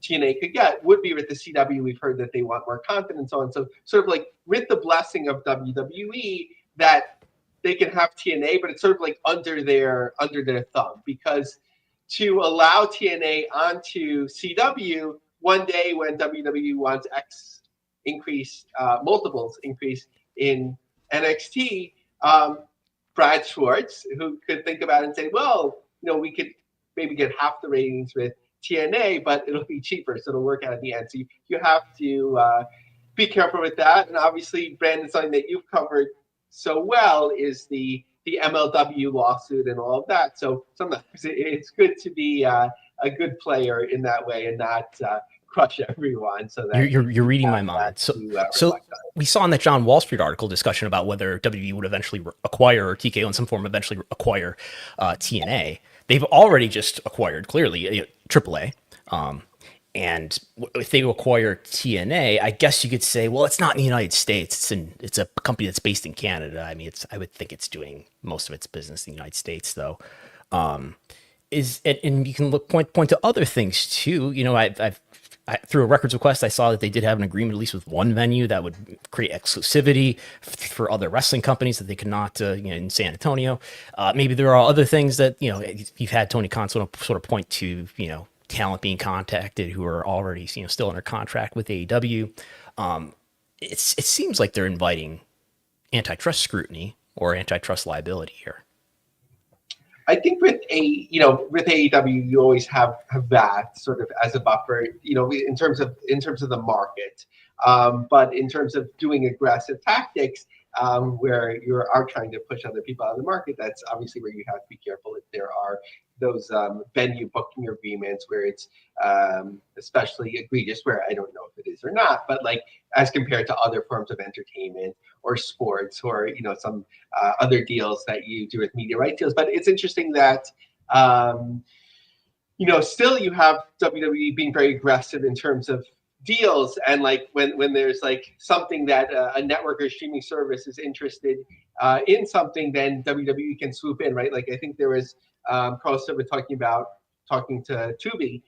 TNA could get would be with the CW. We've heard that they want more content and so on. So sort of like with the blessing of WWE that they can have TNA, but it's sort of like under their thumb, because to allow TNA onto CW one day when WWE wants multiples increase in NXT, Brad Schwartz, who could think about it and say, well, we could maybe get half the ratings with TNA, but it'll be cheaper, so it'll work out at the end. So you have to be careful with that. And obviously, Brandon, something that you've covered so well is the MLW lawsuit and all of that. So sometimes it's good to be a good player in that way and not crush everyone. So that you're reading my mind. So we saw in that John Wall Street article discussion about whether WWE would eventually acquire, or TKO in some form eventually acquire TNA. They've already just acquired, clearly, AAA. And if they acquire TNA, I guess you could say, well, it's not in the United States. It's a company that's based in Canada. I mean, I would think it's doing most of its business in the United States, though. And you can point to other things too. Through a records request, I saw that they did have an agreement, at least with one venue, that would create exclusivity for other wrestling companies that they could not, in San Antonio. Maybe there are other things that, you've had Tony Khan sort of point to, talent being contacted who are already, still under contract with AEW. It seems like they're inviting antitrust scrutiny or antitrust liability here. I think with AEW, you always have that sort of as a buffer, in terms of the market. But in terms of doing aggressive tactics, where you are trying to push other people out of the market, that's obviously where you have to be careful if there are those venue booking agreements where it's especially egregious, where I don't know if it is or not, but like as compared to other forms of entertainment or sports or some other deals that you do with media rights deals. But it's interesting that still you have WWE being very aggressive in terms of deals, and like when there's like something that a network or streaming service is interested in something, then WWE can swoop in, right? Like I think there was Carl Silver talking to Tubi,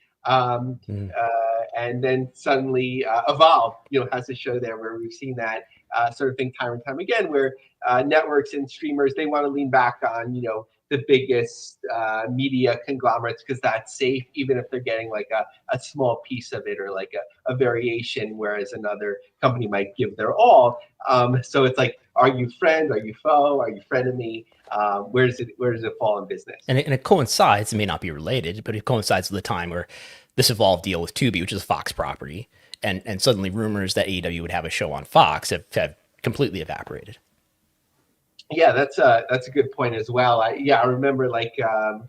and then suddenly Evolve, has a show there where we've seen that sort of thing time and time again, where networks and streamers, they want to lean back on the biggest media conglomerates because that's safe, even if they're getting like a small piece of it or like a variation, whereas another company might give their all. So it's like, are you friend? Are you foe? Are you frenemy? Where does it fall in business? And it coincides, it may not be related, but it coincides with the time where this Evolve deal with Tubi, which is a Fox property, and suddenly rumors that AEW would have a show on Fox have completely evaporated. Yeah, that's a good point as well. I remember like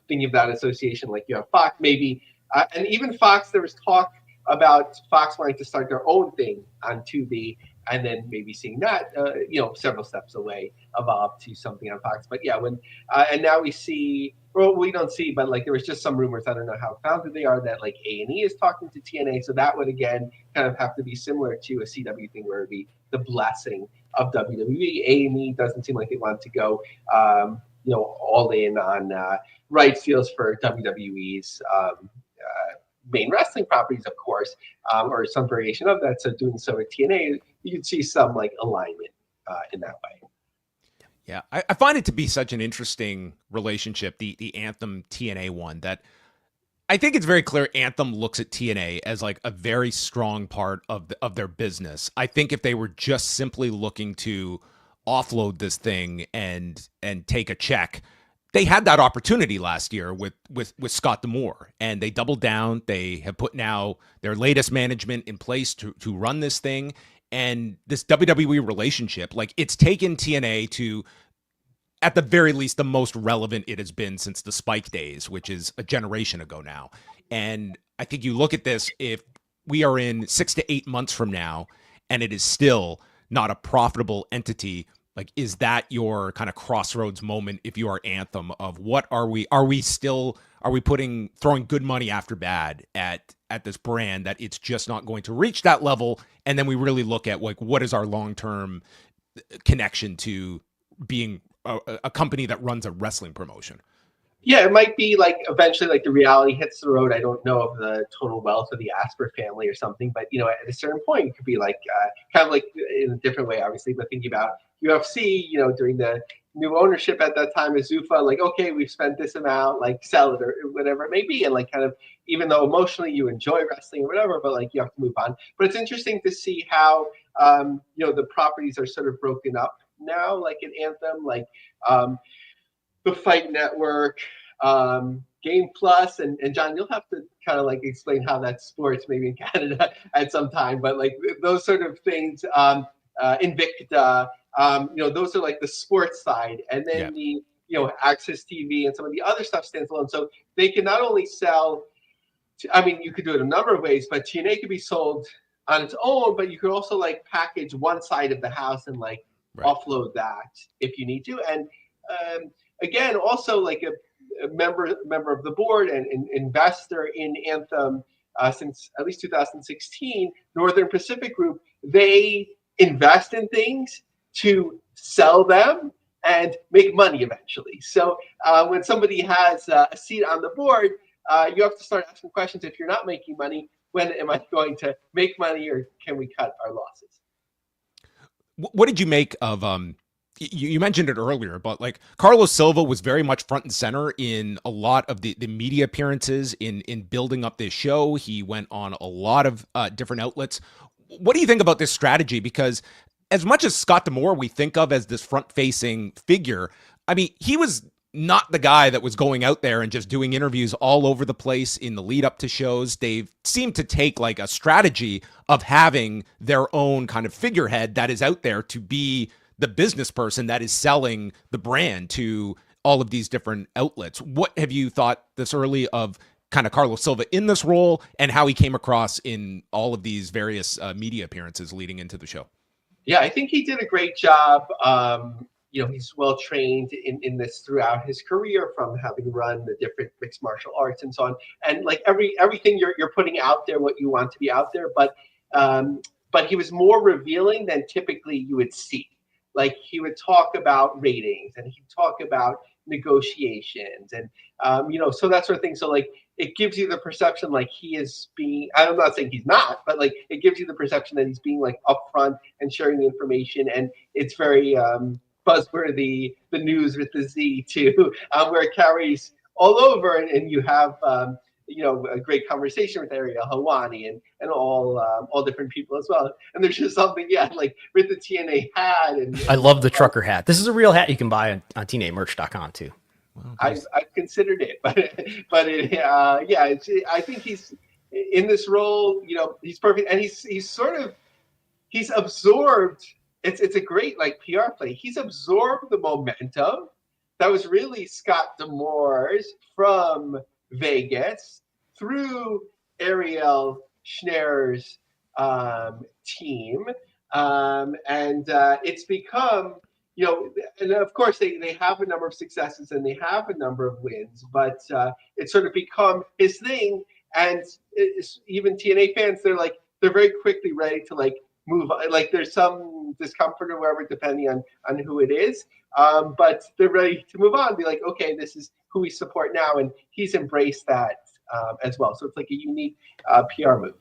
thinking of that association, like you have Fox maybe, and even Fox. There was talk about Fox wanting to start their own thing on Tubi, and then maybe seeing that several steps away evolve to something on Fox. But yeah, and now we see, well, we don't see, but like there was just some rumors. I don't know how founded they are that like A&E is talking to TNA, so that would again kind of have to be similar to a CW thing where it would be the blessing of WWE. A&E doesn't seem like they want to go all in on rights deals for WWE's main wrestling properties, of course, or some variation of that. So doing so with TNA, you could see some like alignment in that way. Yeah, I find it to be such an interesting relationship, the Anthem TNA one, that I think it's very clear Anthem looks at TNA as like a very strong part of their business. I think if they were just simply looking to offload this thing and take a check, they had that opportunity last year with Scott D'Amore, and they doubled down. They have put now their latest management in place to run this thing. And this WWE relationship, like, it's taken TNA to, at the very least, the most relevant it has been since the Spike days, which is a generation ago now. And I think you look at this, if we are in 6 to 8 months from now and it is still not a profitable entity, like, is that your kind of crossroads moment if you are Anthem of what are we throwing good money after bad at this brand that it's just not going to reach that level? And then we really look at, like, what is our long-term connection to being a company that runs a wrestling promotion? Yeah, it might be like eventually, like, the reality hits the road. I don't know of the total wealth of the Asper family or something, but at a certain point, it could be like kind of like in a different way, obviously. But thinking about UFC, during the new ownership at that time of Zuffa, like, okay, we've spent this amount, like, sell it or whatever it may be, and like kind of, even though emotionally you enjoy wrestling or whatever, but like you have to move on. But it's interesting to see how the properties are sort of broken up now, like in Anthem, like the Fight Network, Game Plus, and John, you'll have to kind of like explain how that's sports maybe in Canada at some time, but like those sort of things, Invicta, those are like the sports side, and then the Access TV and some of the other stuff stands alone. So they can not only sell, you could do it a number of ways, but TNA could be sold on its own, but you could also like package one side of the house and like offload that if you need to. And again, also like a member of the board and investor in Anthem since at least 2016, Northern Pacific Group, they invest in things to sell them and make money eventually. So when somebody has a seat on the board, you have to start asking questions. If you're not making money, when am I going to make money, or can we cut our losses? What did you make of you mentioned it earlier, but like Carlos Silva was very much front and center in a lot of the media appearances in building up this show. He went on a lot of different outlets. What do you think about this strategy? Because as much as Scott D'Amore we think of as this front-facing figure, he was not the guy that was going out there and just doing interviews all over the place in the lead up to shows. They've seemed to take like a strategy of having their own kind of figurehead that is out there to be the business person that is selling the brand to all of these different outlets. What have you thought this early of kind of Carlos Silva in this role and how he came across in all of these various media appearances leading into the show? Yeah, I think he did a great job. He's well trained in this throughout his career, from having run the different mixed martial arts and so on. And like everything you're putting out there, what you want to be out there, but he was more revealing than typically you would see. Like, he would talk about ratings and he'd talk about negotiations and so that sort of thing. So like, it gives you the perception like he is being, I'm not saying he's not, but like it gives you the perception that he's being like upfront and sharing the information, and it's very buzzworthy, the news with the Z too, where it carries all over, and you have a great conversation with Ariel Helwani and all different people as well. And there's just something, like with the TNA hat. And I love the trucker hat. This is a real hat you can buy on TNAmerch.com too. Well, I've considered it, but I think he's in this role. He's perfect, and he's absorbed. It's a great like PR play. He's absorbed the momentum that was really Scott D'Amore's from Vegas through Ariel Schneer's team, and it's become, and of course they have a number of successes and they have a number of wins, but it's sort of become his thing. And even TNA fans, they're very quickly ready to like move on. Like there's some discomfort or whatever, depending on who it is. But they're ready to move on. Be like, okay, this is who we support now, and he's embraced that as well. So it's like a unique PR move.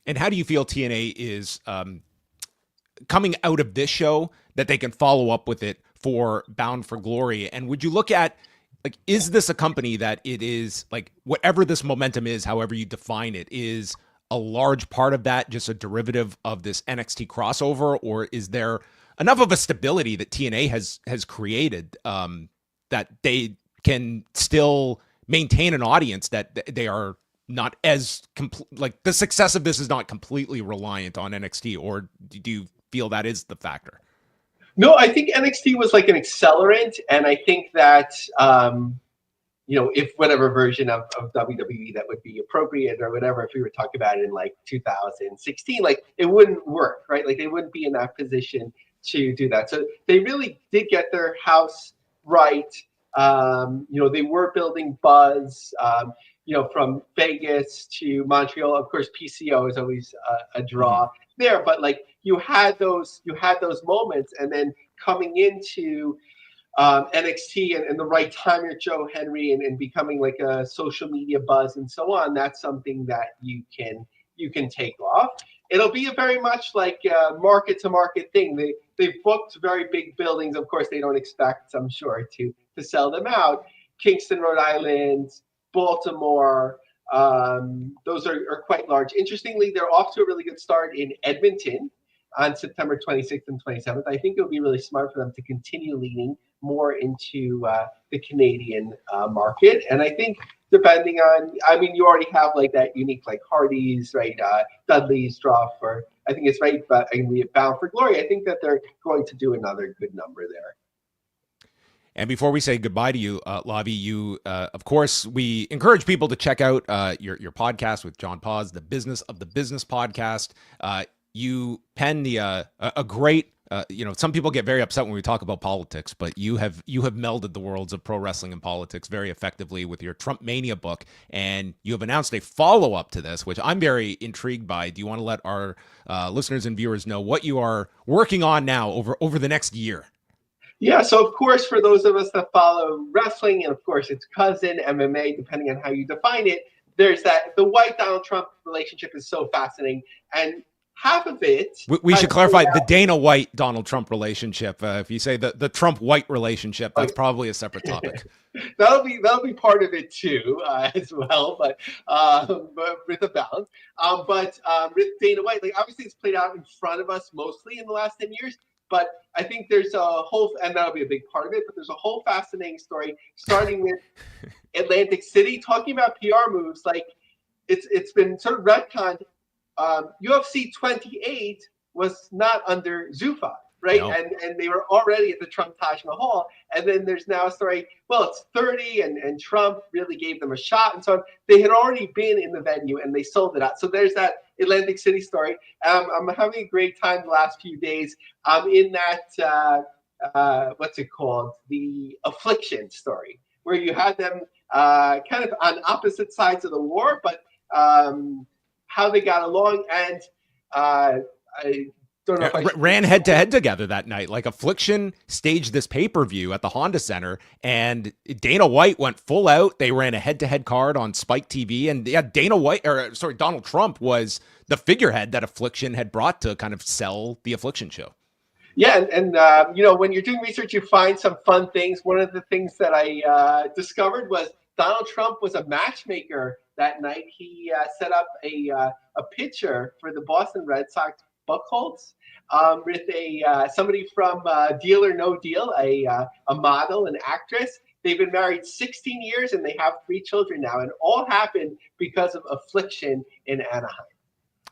And how do you feel TNA is coming out of this show that they can follow up with it for Bound for Glory? And would you look at, like, is this a company that it is, like, whatever this momentum is, however you define it, is a large part of that just a derivative of this NXT crossover? Or is there enough of a stability that TNA has created that they can still maintain an audience, that they are not as like the success of this is not completely reliant on NXT? Or do you feel that is the factor? No, I think NXT was like an accelerant, and I think that if whatever version of WWE that would be appropriate or whatever, if we were talking about it in like 2016, like it wouldn't work, right? Like they wouldn't be in that position to do that. So they really did get their house right. They were building buzz. From Vegas to Montreal. Of course, PCO is always a draw there, but like you had those moments, and then coming into NXT and the right time with Joe Henry and becoming like a social media buzz and so on. That's something that you can take off. It'll be a very much like a market to market thing. They've booked very big buildings. Of course, they don't expect, I'm sure, to sell them out. Kingston, Rhode Island, Baltimore, those are quite large. Interestingly, they're off to a really good start in Edmonton on September 26th and 27th. I think it would be really smart for them to continue leaning more into the Canadian market. And I think depending on, you already have like that unique like Hardy's, right? Dudley's draw for, I think it's right, but we have Bound for Glory. I think that they're going to do another good number there. And before we say goodbye to you, Lavie, you, of course, we encourage people to check out your podcast with John Paz, the Business of the Business podcast. You pen a great, some people get very upset when we talk about politics, but you have melded the worlds of pro wrestling and politics very effectively with your Trump Mania book, and you have announced a follow-up to this, which I'm very intrigued by. Do you want to let our listeners and viewers know what you are working on now over the next year? Yeah, so of course, for those of us that follow wrestling, and of course it's cousin, MMA, depending on how you define it, there's that the white Donald Trump relationship is so fascinating. And half of it... We should clarify the Dana White Donald Trump relationship. If you say the Trump White relationship, that's probably a separate topic. that'll be part of it too, as well, but with a balance. But with Dana White, like obviously it's played out in front of us mostly in the last 10 years. But I think there's a whole, and that'll be a big part of it, but there's a whole fascinating story starting with Atlantic City, talking about PR moves. Like it's been sort of retconned. UFC 28 was not under Zuffa, right? No. And they were already at the Trump Taj Mahal. And then there's now a story, well, it's 30 and Trump really gave them a shot and so on. They had already been in the venue and they sold it out. So there's that Atlantic City story. I'm having a great time the last few days. I'm in that, what's it called? The Affliction story, where you had them kind of on opposite sides of the war, but how they got along. And I don't know if I ran head to head together that night. Like Affliction staged this pay-per-view at the Honda Center, and Dana White went full out. They ran a head-to-head card on Spike TV, and yeah, Donald Trump was the figurehead that Affliction had brought to kind of sell the Affliction show. Yeah, and when you're doing research, you find some fun things. One of the things that I discovered was Donald Trump was a matchmaker that night. He set up a pitcher for the Boston Red Sox Buckholz with somebody from Deal or No Deal, a model, an actress. They've been married 16 years and they have 3 children now, and all happened because of Affliction in Anaheim.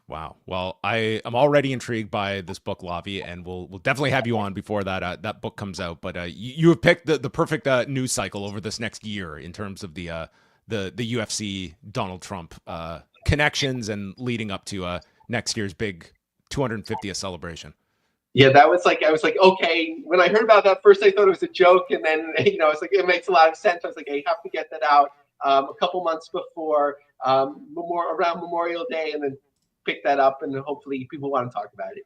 Wow. Well, I am already intrigued by this book, Lavie, and we'll definitely have you on before that book comes out. But you have picked the perfect news cycle over this next year in terms of the UFC Donald Trump connections and leading up to next year's big 250th celebration. Yeah, that was like, I was like, okay. When I heard about that first, I thought it was a joke, and then it's like it makes a lot of sense. I was like, I have to get that out a couple months before around Memorial Day, and then pick that up, and hopefully people want to talk about it.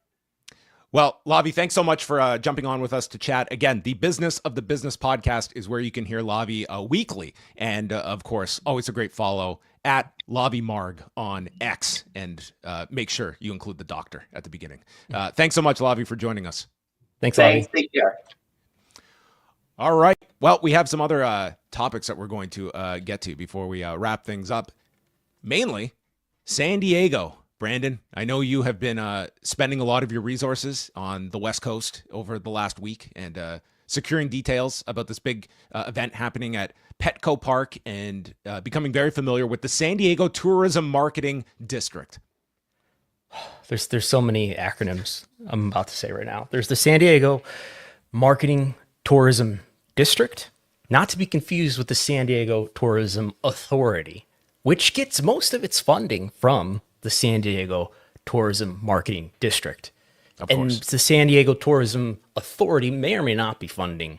Well, Lavie, thanks so much for jumping on with us to chat. Again, the Business of the Business podcast is where you can hear Lavie weekly. And of course, always a great follow at Lavie Marg on X. And make sure you include the doctor at the beginning. Thanks so much, Lavie, for joining us. Thanks, Lavie. Take care. All right. Well, we have some other topics that we're going to get to before we wrap things up. Mainly, San Diego. Brandon, I know you have been spending a lot of your resources on the West Coast over the last week and securing details about this big event happening at Petco Park and becoming very familiar with the San Diego Tourism Marketing District. There's so many acronyms I'm about to say right now. There's the San Diego Marketing Tourism District, not to be confused with the San Diego Tourism Authority, which gets most of its funding from the San Diego Tourism Marketing District. And the San Diego Tourism Authority may or may not be funding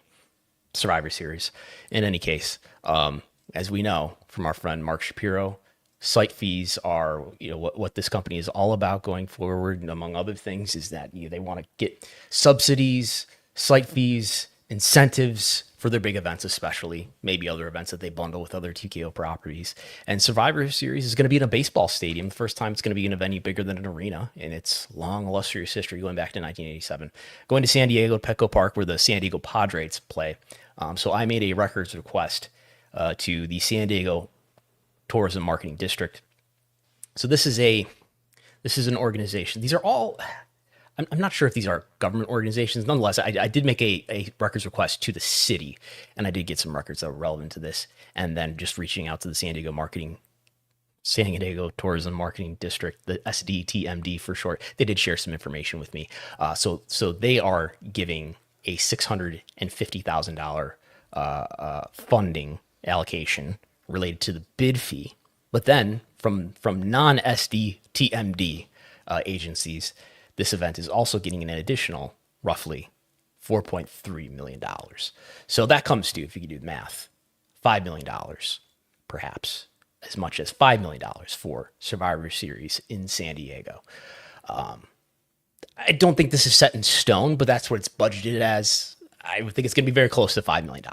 Survivor Series. In any case, as we know from our friend Mark Shapiro, site fees are, what this company is all about going forward. And among other things is that they want to get subsidies, site fees, incentives for their big events, especially maybe other events that they bundle with other TKO properties. And Survivor Series is going to be in a baseball stadium. The first time it's going to be in a venue bigger than an arena in its long, illustrious history going back to 1987. Going to San Diego, Petco Park, where the San Diego Padres play. So I made a records request to the San Diego Tourism Marketing District. So this is an organization. These are all... I'm not sure if these are government organizations. Nonetheless, I did make a records request to the city, and I did get some records that were relevant to this. And then just reaching out to the San Diego Tourism Marketing District, the SDTMD for short, they did share some information with me. So they are giving a $650,000 funding allocation related to the bid fee. But then from non-SDTMD agencies, this event is also getting an additional roughly $4.3 million. So that comes to, if you can do the math, $5 million, perhaps as much as $5 million for Survivor Series in San Diego. I don't think this is set in stone, but that's what it's budgeted as. I would think it's going to be very close to $5 million.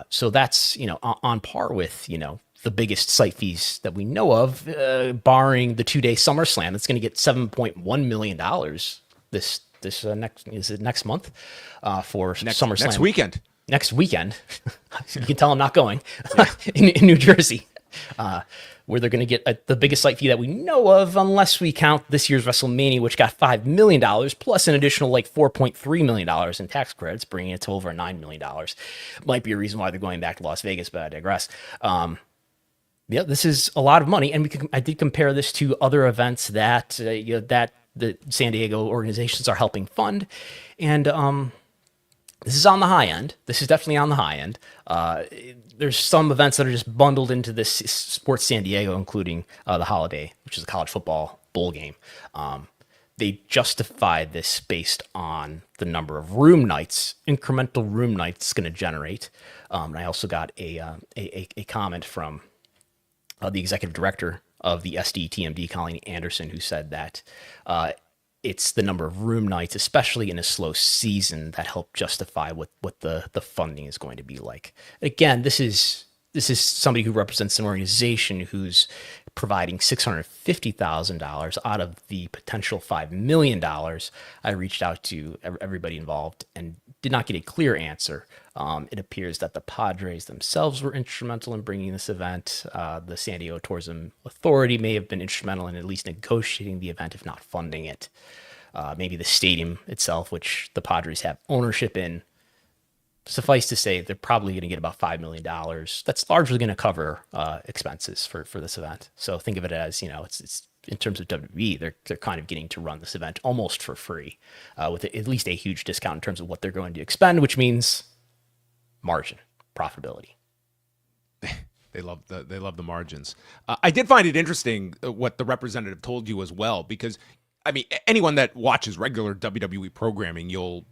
So that's, on par with, the biggest site fees that we know of, barring the 2-day SummerSlam. It's going to get $7.1 million next month for SummerSlam. Next weekend. Next weekend. You can tell I'm not going. in New Jersey, where they're going to get the biggest site fee that we know of, unless we count this year's WrestleMania, which got $5 million, plus an additional $4.3 million in tax credits, bringing it to over $9 million. Might be a reason why they're going back to Las Vegas, but I digress. Yeah, this is a lot of money, and I did compare this to other events that that the San Diego organizations are helping fund, and this is on the high end. This is definitely on the high end. There's some events that are just bundled into this Sports San Diego, including the Holiday, which is a college football bowl game. They justified this based on the number of room nights, incremental room nights it's going to generate. And I also got a comment from the executive director of the SDTMD, Colleen Anderson, who said that it's the number of room nights, especially in a slow season, that help justify what the funding is going to be like. Again, this is somebody who represents an organization who's providing $650,000 out of the potential $5 million. I reached out to everybody involved and did not get a clear answer. It appears that the Padres themselves were instrumental in bringing this event. The San Diego Tourism Authority may have been instrumental in at least negotiating the event, if not funding it. Maybe the stadium itself, which the Padres have ownership in. Suffice to say, they're probably going to get about $5 million. That's largely going to cover expenses for this event. So think of it as, it's in terms of WWE, they're kind of getting to run this event almost for free, with at least a huge discount in terms of what they're going to expend, which means margin, profitability. They love the margins. I did find it interesting what the representative told you as well, because I mean, anyone that watches regular WWE programming, you'll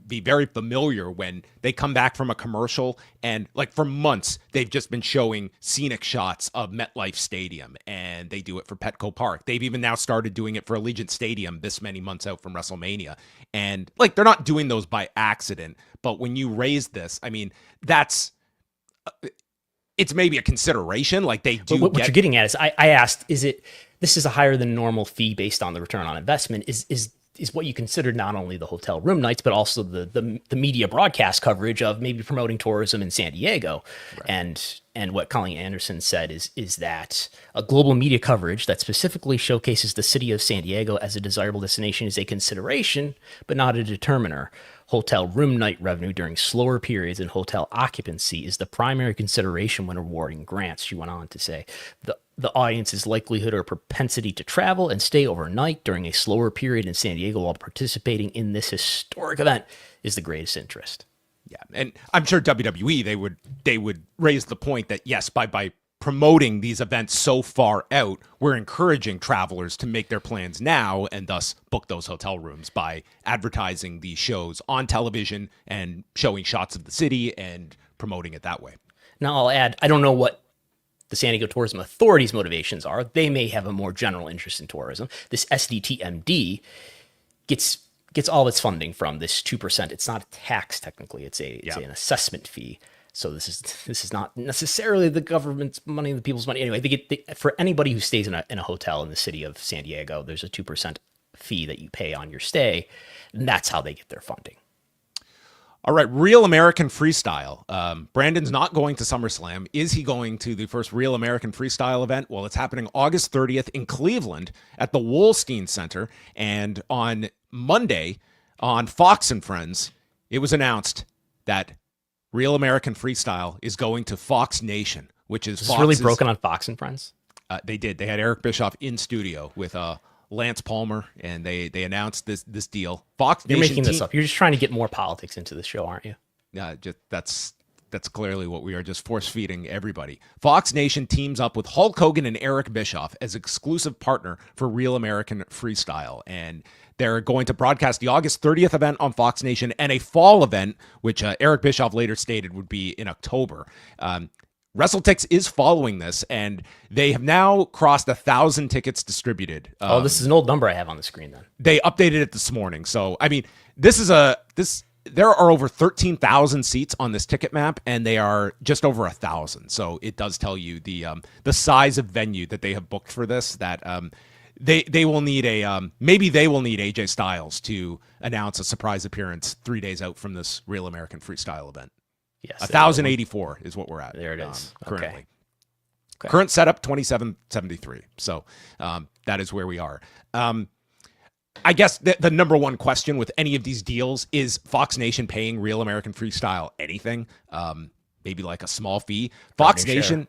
be very familiar when they come back from a commercial and like for months they've just been showing scenic shots of MetLife Stadium, and they do it for Petco Park. They've even now started doing it for Allegiant Stadium this many months out from WrestleMania. And like, they're not doing those by accident, but when you raise this, I mean, it's maybe a consideration. Like they do. What you're getting at is I asked, this is a higher than normal fee based on the return on investment is what you consider not only the hotel room nights, but also the media broadcast coverage of maybe promoting tourism in San Diego. Right. And what Colleen Anderson said is that a global media coverage that specifically showcases the city of San Diego as a desirable destination is a consideration, but not a determiner. Hotel room night revenue during slower periods and hotel occupancy is the primary consideration when awarding grants, she went on to say. The audience's likelihood or propensity to travel and stay overnight during a slower period in San Diego while participating in this historic event is the greatest interest. Yeah, and I'm sure WWE, they would raise the point that yes, by promoting these events so far out, we're encouraging travelers to make their plans now and thus book those hotel rooms by advertising these shows on television and showing shots of the city and promoting it that way. Now I'll add, I don't know what the San Diego Tourism Authority's motivations are. They may have a more general interest in tourism. This SDTMD gets all of its funding from this 2%. It's not a tax technically. It's an assessment fee. So this is not necessarily the government's money, the people's money. Anyway, for anybody who stays in a hotel in the city of San Diego, there's a 2% fee that you pay on your stay, and that's how they get their funding. All right, Real American Freestyle. Brandon's not going to SummerSlam. Is he going to the first Real American Freestyle event? Well, it's happening August 30th in Cleveland at the Wolstein Center. And on Monday, on Fox and Friends, it was announced that Real American Freestyle is going to Fox Nation, which is Fox's... really broken on Fox and Friends? They did. They had Eric Bischoff in studio with Lance Palmer, and they announced this deal. Fox You're Nation making this up. You're just trying to get more politics into the show, aren't you? Yeah, that's clearly what we are, just force feeding everybody. Fox Nation teams up with Hulk Hogan and Eric Bischoff as exclusive partner for Real American Freestyle, and they're going to broadcast the August 30th event on Fox Nation and a fall event, which Eric Bischoff later stated would be in October. WrestleTix is following this, and they have now crossed 1,000 tickets distributed. This is an old number I have on the screen then. They updated it this morning. So, I mean, there are over 13,000 seats on this ticket map, and they are just over 1,000. So it does tell you the size of venue that they have booked for this, that they will need maybe they will need AJ Styles to announce a surprise appearance 3 days out from this Real American Freestyle event. Yes, 1,084 is what we're at. There it is. Currently. Okay. Current setup 2773. So that is where we are. I guess the number one question with any of these deals is Fox Nation paying Real American Freestyle anything? Maybe like a small fee. Fox Nation,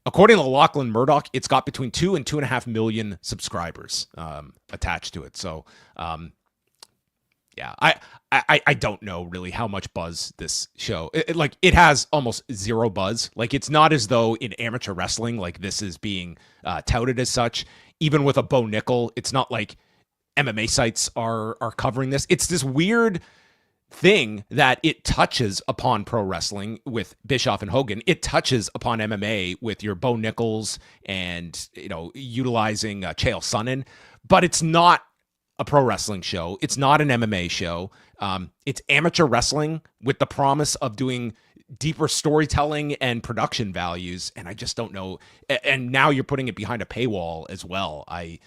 according to Lachlan Murdoch, it's got between 2 and 2.5 million subscribers attached to it. So, yeah, I don't know really how much buzz this show, it has almost zero buzz. Like, it's not as though in amateur wrestling, like this is being touted as such. Even with a Bo Nickel, it's not like MMA sites are covering this. It's this weird thing that it touches upon pro wrestling with Bischoff and Hogan. It touches upon MMA with your Bo Nichols and, utilizing Chael Sonnen, but it's not a pro wrestling show. It's not an MMA show. It's amateur wrestling with the promise of doing deeper storytelling and production values. And I just don't know. And now you're putting it behind a paywall as well. I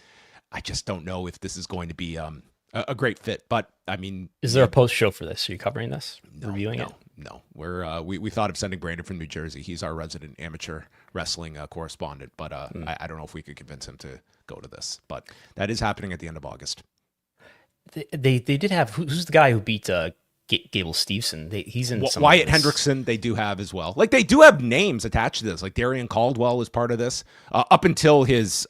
just don't know if this is going to be a great fit. But I mean, is there a post show for this? Are you covering this? Reviewing it? No. We're we thought of sending Brandon from New Jersey. He's our resident amateur wrestling correspondent. But I don't know if we could convince him to go to this. But that is happening at the end of August. They did have, who's the guy who beat Gable Steveson? He's in some Wyatt Hendrickson. They do have as well. Like, they do have names attached to this. Like Darian Caldwell was part of this up until his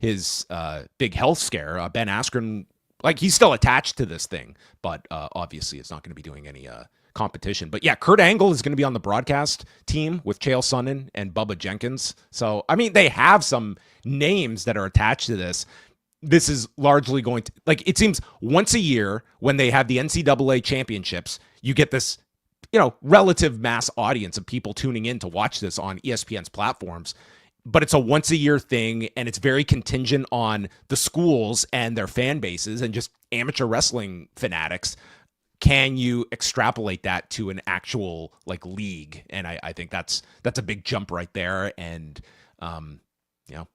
big health scare. Ben Askren, like, he's still attached to this thing, but obviously it's not going to be doing any competition. But yeah, Kurt Angle is going to be on the broadcast team with Chael Sonnen and Bubba Jenkins. So I mean, they have some names that are attached to this. this is largely going to, like, it seems once a year when they have the NCAA championships, you get this, relative mass audience of people tuning in to watch this on ESPN's platforms. But it's a once a year thing, and it's very contingent on the schools and their fan bases and just amateur wrestling fanatics. Can you extrapolate that to an actual league? And I think that's a big jump right there. And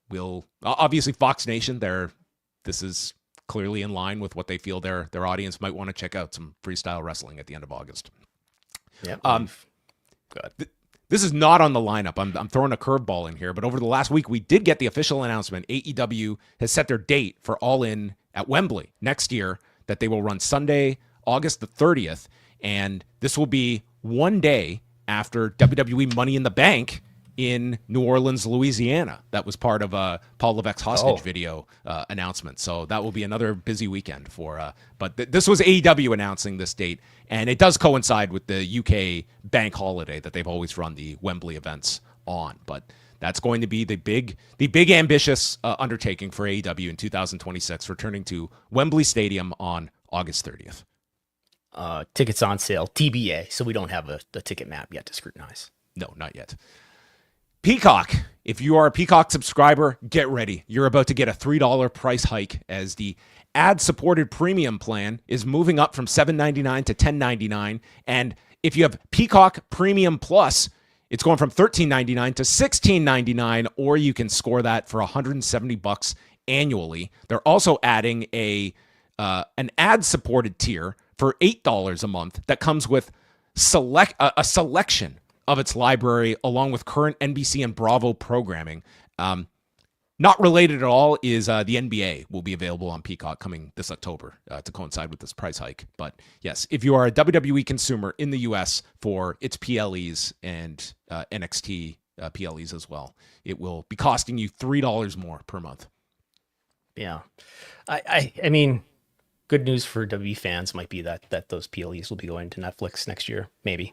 we'll obviously Fox Nation. This is clearly in line with what they feel their audience might want to check out, some freestyle wrestling at the end of August. Yeah. Good. This is not on the lineup. I'm throwing a curveball in here, but over the last week, we did get the official announcement. AEW has set their date for All In at Wembley next year, that they will run Sunday, August the 30th, and this will be one day after WWE Money in the Bank in New Orleans, Louisiana. That was part of Paul Levesque's hostage video announcement. So that will be another busy weekend for. But this was AEW announcing this date, and it does coincide with the UK bank holiday that they've always run the Wembley events on. But that's going to be the big ambitious undertaking for AEW in 2026, returning to Wembley Stadium on August 30th. Tickets on sale, TBA. So we don't have a ticket map yet to scrutinize. No, not yet. Peacock. If you are a Peacock subscriber, get ready. You're about to get a $3 price hike as the ad-supported premium plan is moving up from $7.99 to $10.99. And if you have Peacock Premium Plus, it's going from $13.99 to $16.99, or you can score that for $170 annually. They're also adding an ad-supported tier for $8 a month that comes with a selection of its library, along with current NBC and Bravo programming. Not related at all is the NBA will be available on Peacock coming this October to coincide with this price hike. But yes, if you are a WWE consumer in the US for its PLEs and NXT PLEs as well, it will be costing you $3 more per month. Yeah. I mean, good news for WWE fans might be that those PLEs will be going to Netflix next year. Maybe.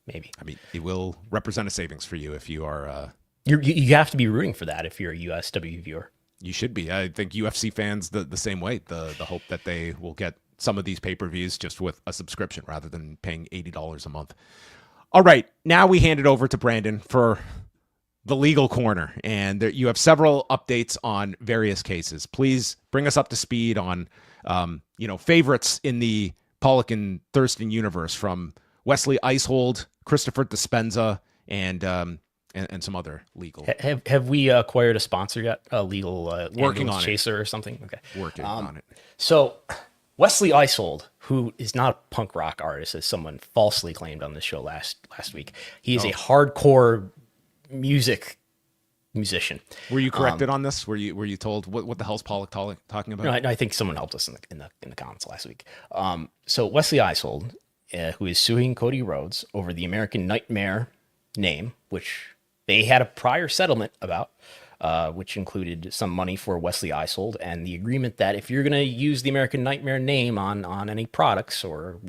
I mean, it will represent a savings for you if you are. You have to be rooting for that if you're a USW viewer. You should be. I think UFC fans the same way. The hope that they will get some of these pay-per-views just with a subscription rather than paying $80 a month. All right, now we hand it over to Brandon for the legal corner, and you have several updates on various cases. Please bring us up to speed on favorites in the Pollock and Thurston universe, from Wesley Icehold, Christopher Dispenza, and some other legal. Have we acquired a sponsor yet? A legal working on chaser or something? Okay, working on it. So Wesley Icehold, who is not a punk rock artist, as someone falsely claimed on the show last week, he is a hardcore musician. Were you corrected on this? Were you told what the hell's Pollock talking about? No, I think someone helped us in the comments last week. So Wesley Icehold, who is suing Cody Rhodes over the American Nightmare name, which they had a prior settlement about, which included some money for Wesley Icehold and the agreement that if you're going to use the American Nightmare name on any products or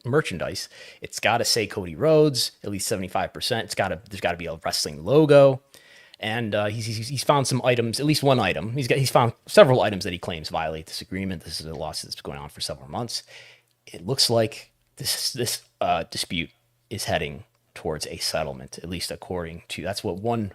merchandise, it's got to say Cody Rhodes, at least 75%. There's got to be a wrestling logo. And he's found some items, at least one item. He's found several items that he claims violate this agreement. This is a lawsuit that's going on for several months. It looks like this dispute is heading towards a settlement, at least according to, that's what one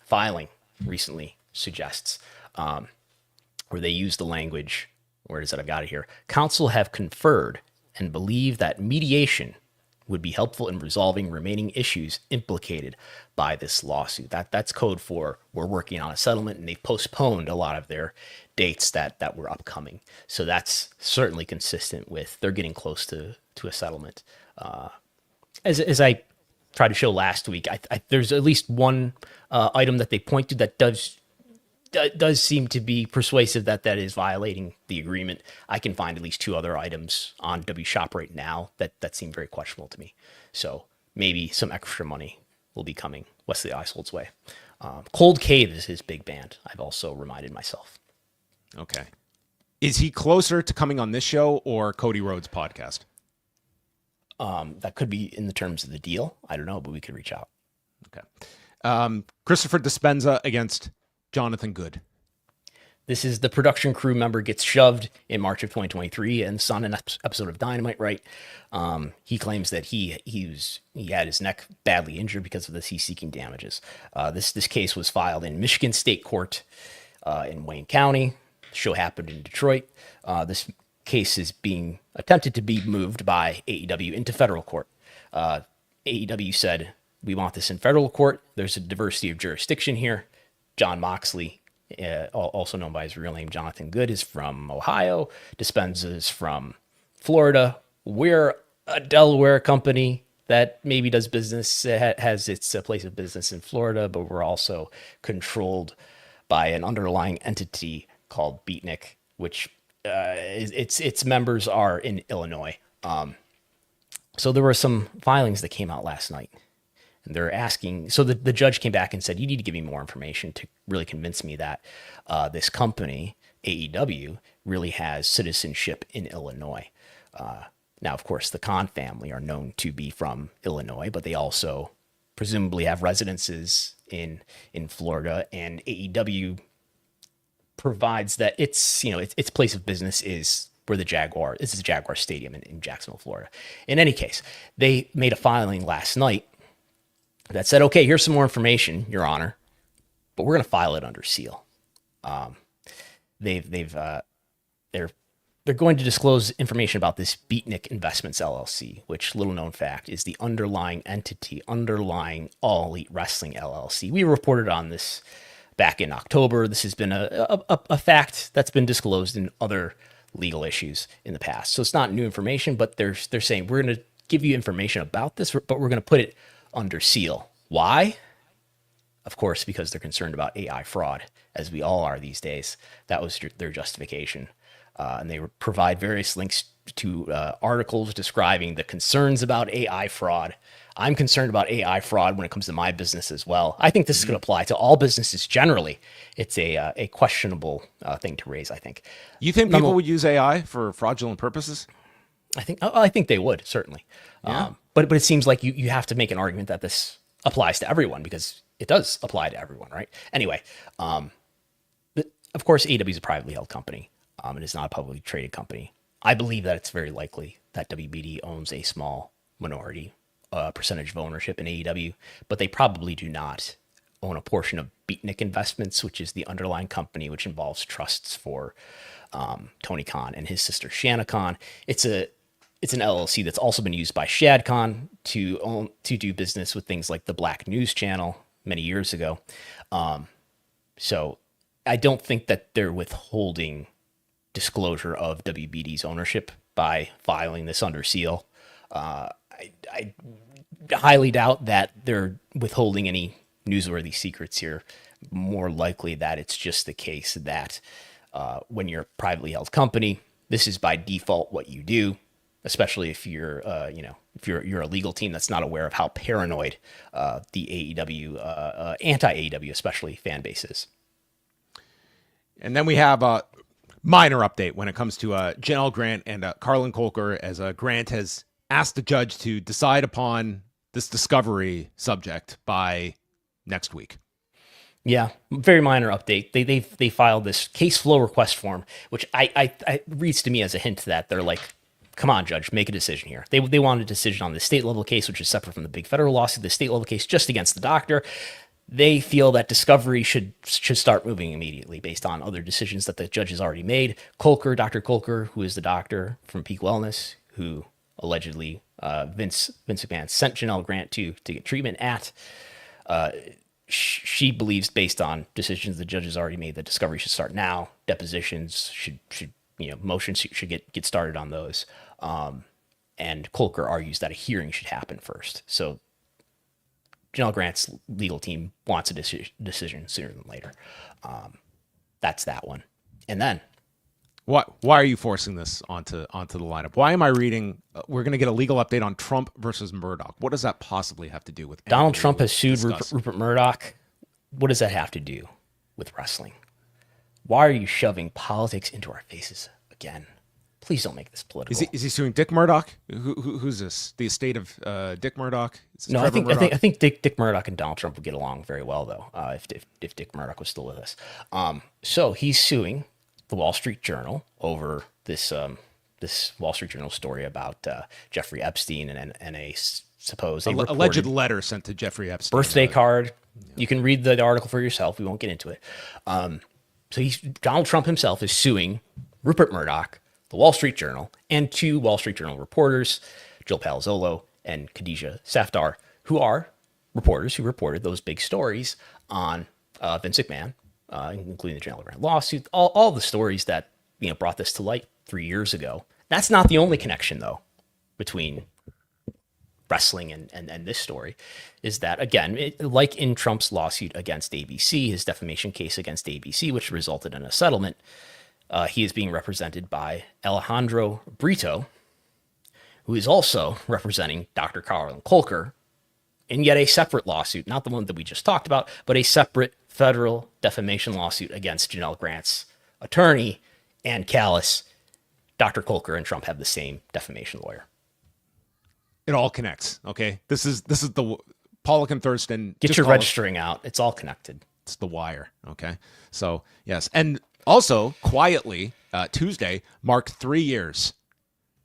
filing recently suggests, where they use the language, where is it? I've got it here. Counsel have conferred and believe that mediation would be helpful in resolving remaining issues implicated by this lawsuit. That's code for we're working on a settlement, and they've postponed a lot of their dates that were upcoming. So that's certainly consistent with they're getting close to a settlement. As I tried to show last week, there's at least one item that they point to that does seem to be persuasive that is violating the agreement. I can find at least two other items on W Shop right now that seem very questionable to me. So maybe some extra money will be coming Wesley Icehold's way. Cold Cave is his big band, I've also reminded myself. Okay. Is he closer to coming on this show or Cody Rhodes' podcast? That could be in the terms of the deal. I don't know, but we could reach out. Okay. Christopher Dispenza against Jonathan Good. This is the production crew member gets shoved in March of 2023 and saw an episode of Dynamite, right? He claims that he had his neck badly injured because of this. He's seeking damages. This case was filed in Michigan State Court in Wayne County. The show happened in Detroit. This case is being attempted to be moved by AEW into federal court. AEW said, we want this in federal court. There's a diversity of jurisdiction here. John Moxley, also known by his real name, Jonathan Good, is from Ohio. Dispenza is from Florida. We're a Delaware company that maybe does business, has its place of business in Florida, but we're also controlled by an underlying entity called Beatnik, which its members are in Illinois. So there were some filings that came out last night. And they're asking, so the judge came back and said, you need to give me more information to really convince me that this company, AEW, really has citizenship in Illinois. Now, of course, the Khan family are known to be from Illinois, but they also presumably have residences in Florida, and AEW provides that its place of business is where the Jaguar Stadium in Jacksonville, Florida. In any case, they made a filing last night that said, okay, here's some more information, Your Honor, but we're going to file it under seal. They're going to disclose information about this Beatnik Investments LLC, which, little known fact, is the underlying entity underlying All Elite Wrestling LLC. We reported on this back in October. This has been a fact that's been disclosed in other legal issues in the past. So it's not new information, but they're saying we're going to give you information about this, but we're going to put it under seal. Why? Of course, because they're concerned about AI fraud, as we all are these days. That was their justification. And they provide various links to articles describing the concerns about AI fraud. I'm concerned about AI fraud when it comes to my business as well. I think this is going to apply to all businesses generally. It's a questionable thing to raise, I think. You think people would use AI for fraudulent purposes? I think they would, certainly. Yeah. But it seems like you have to make an argument that this applies to everyone, because it does apply to everyone, right? Anyway, of course, AEW is a privately held company. It is not a publicly traded company. I believe that it's very likely that WBD owns a small minority percentage of ownership in AEW, but they probably do not own a portion of Beatnik Investments, which is the underlying company, which involves trusts for Tony Khan and his sister Shanna Khan. It's an LLC that's also been used by Shad Khan to do business with things like the Black News Channel many years ago. So I don't think that they're withholding disclosure of WBD's ownership by filing this under seal. I highly doubt that they're withholding any newsworthy secrets here. More likely that it's just the case that when you're a privately held company, this is by default what you do, especially if you're a legal team that's not aware of how paranoid the AEW, anti-AEW especially, fan base is. And then we have a minor update when it comes to Janelle Grant and Carlin Colker, as Grant has asked the judge to decide upon this discovery subject by next week. Yeah, very minor update. They filed this case flow request form, which I reads to me as a hint that they're like, come on, judge, make a decision here. They want a decision on the state level case, which is separate from the big federal lawsuit. The state level case just against the doctor. They feel that discovery should start moving immediately based on other decisions that the judge has already made. Dr. Colker, who is the doctor from Peak Wellness, who allegedly Vince McMahon sent Janelle Grant to get treatment at, she believes, based on decisions the judge has already made, that discovery should start now. Depositions should motions should get started on those. And Colker argues that a hearing should happen first. So Janelle Grant's legal team wants a decision sooner than later. That's that one. And then, why are you forcing this onto the lineup? Why am I reading? We're going to get a legal update on Trump versus Murdoch. What does that possibly have to do with Donald Trump has sued Rupert Murdoch? What does that have to do with wrestling? Why are you shoving politics into our faces again? Please don't make this political. Is he suing Dick Murdoch? Who's this? The estate of Dick Murdoch? No, I think Dick Murdoch and Donald Trump would get along very well, though, if Dick Murdoch was still with us. So he's suing the Wall Street Journal over this Wall Street Journal story about Jeffrey Epstein and a supposed alleged letter sent to Jeffrey Epstein. Birthday card. You can read the article for yourself. We won't get into it. So Donald Trump himself is suing Rupert Murdoch, the Wall Street Journal, and 2 Wall Street Journal reporters, Jill Palazzolo and Khadijah Safdar, who are reporters who reported those big stories on Vince McMahon, including the General Grant lawsuit, all the stories that brought this to light 3 years ago. That's not the only connection, though, between wrestling and this story, is that, again, like in Trump's lawsuit against ABC, his defamation case against ABC, which resulted in a settlement, he is being represented by Alejandro Brito, who is also representing Dr. Carlin Kolker in yet a separate lawsuit, not the one that we just talked about, but a separate federal defamation lawsuit against Janelle Grant's attorney, Ann Callis. Dr. Kolker and Trump have the same defamation lawyer. It all connects, okay? This is the Pollock and Thurston. Get your registering out. It's all connected. It's the wire, okay? So, yes. And also, quietly, Tuesday marked 3 years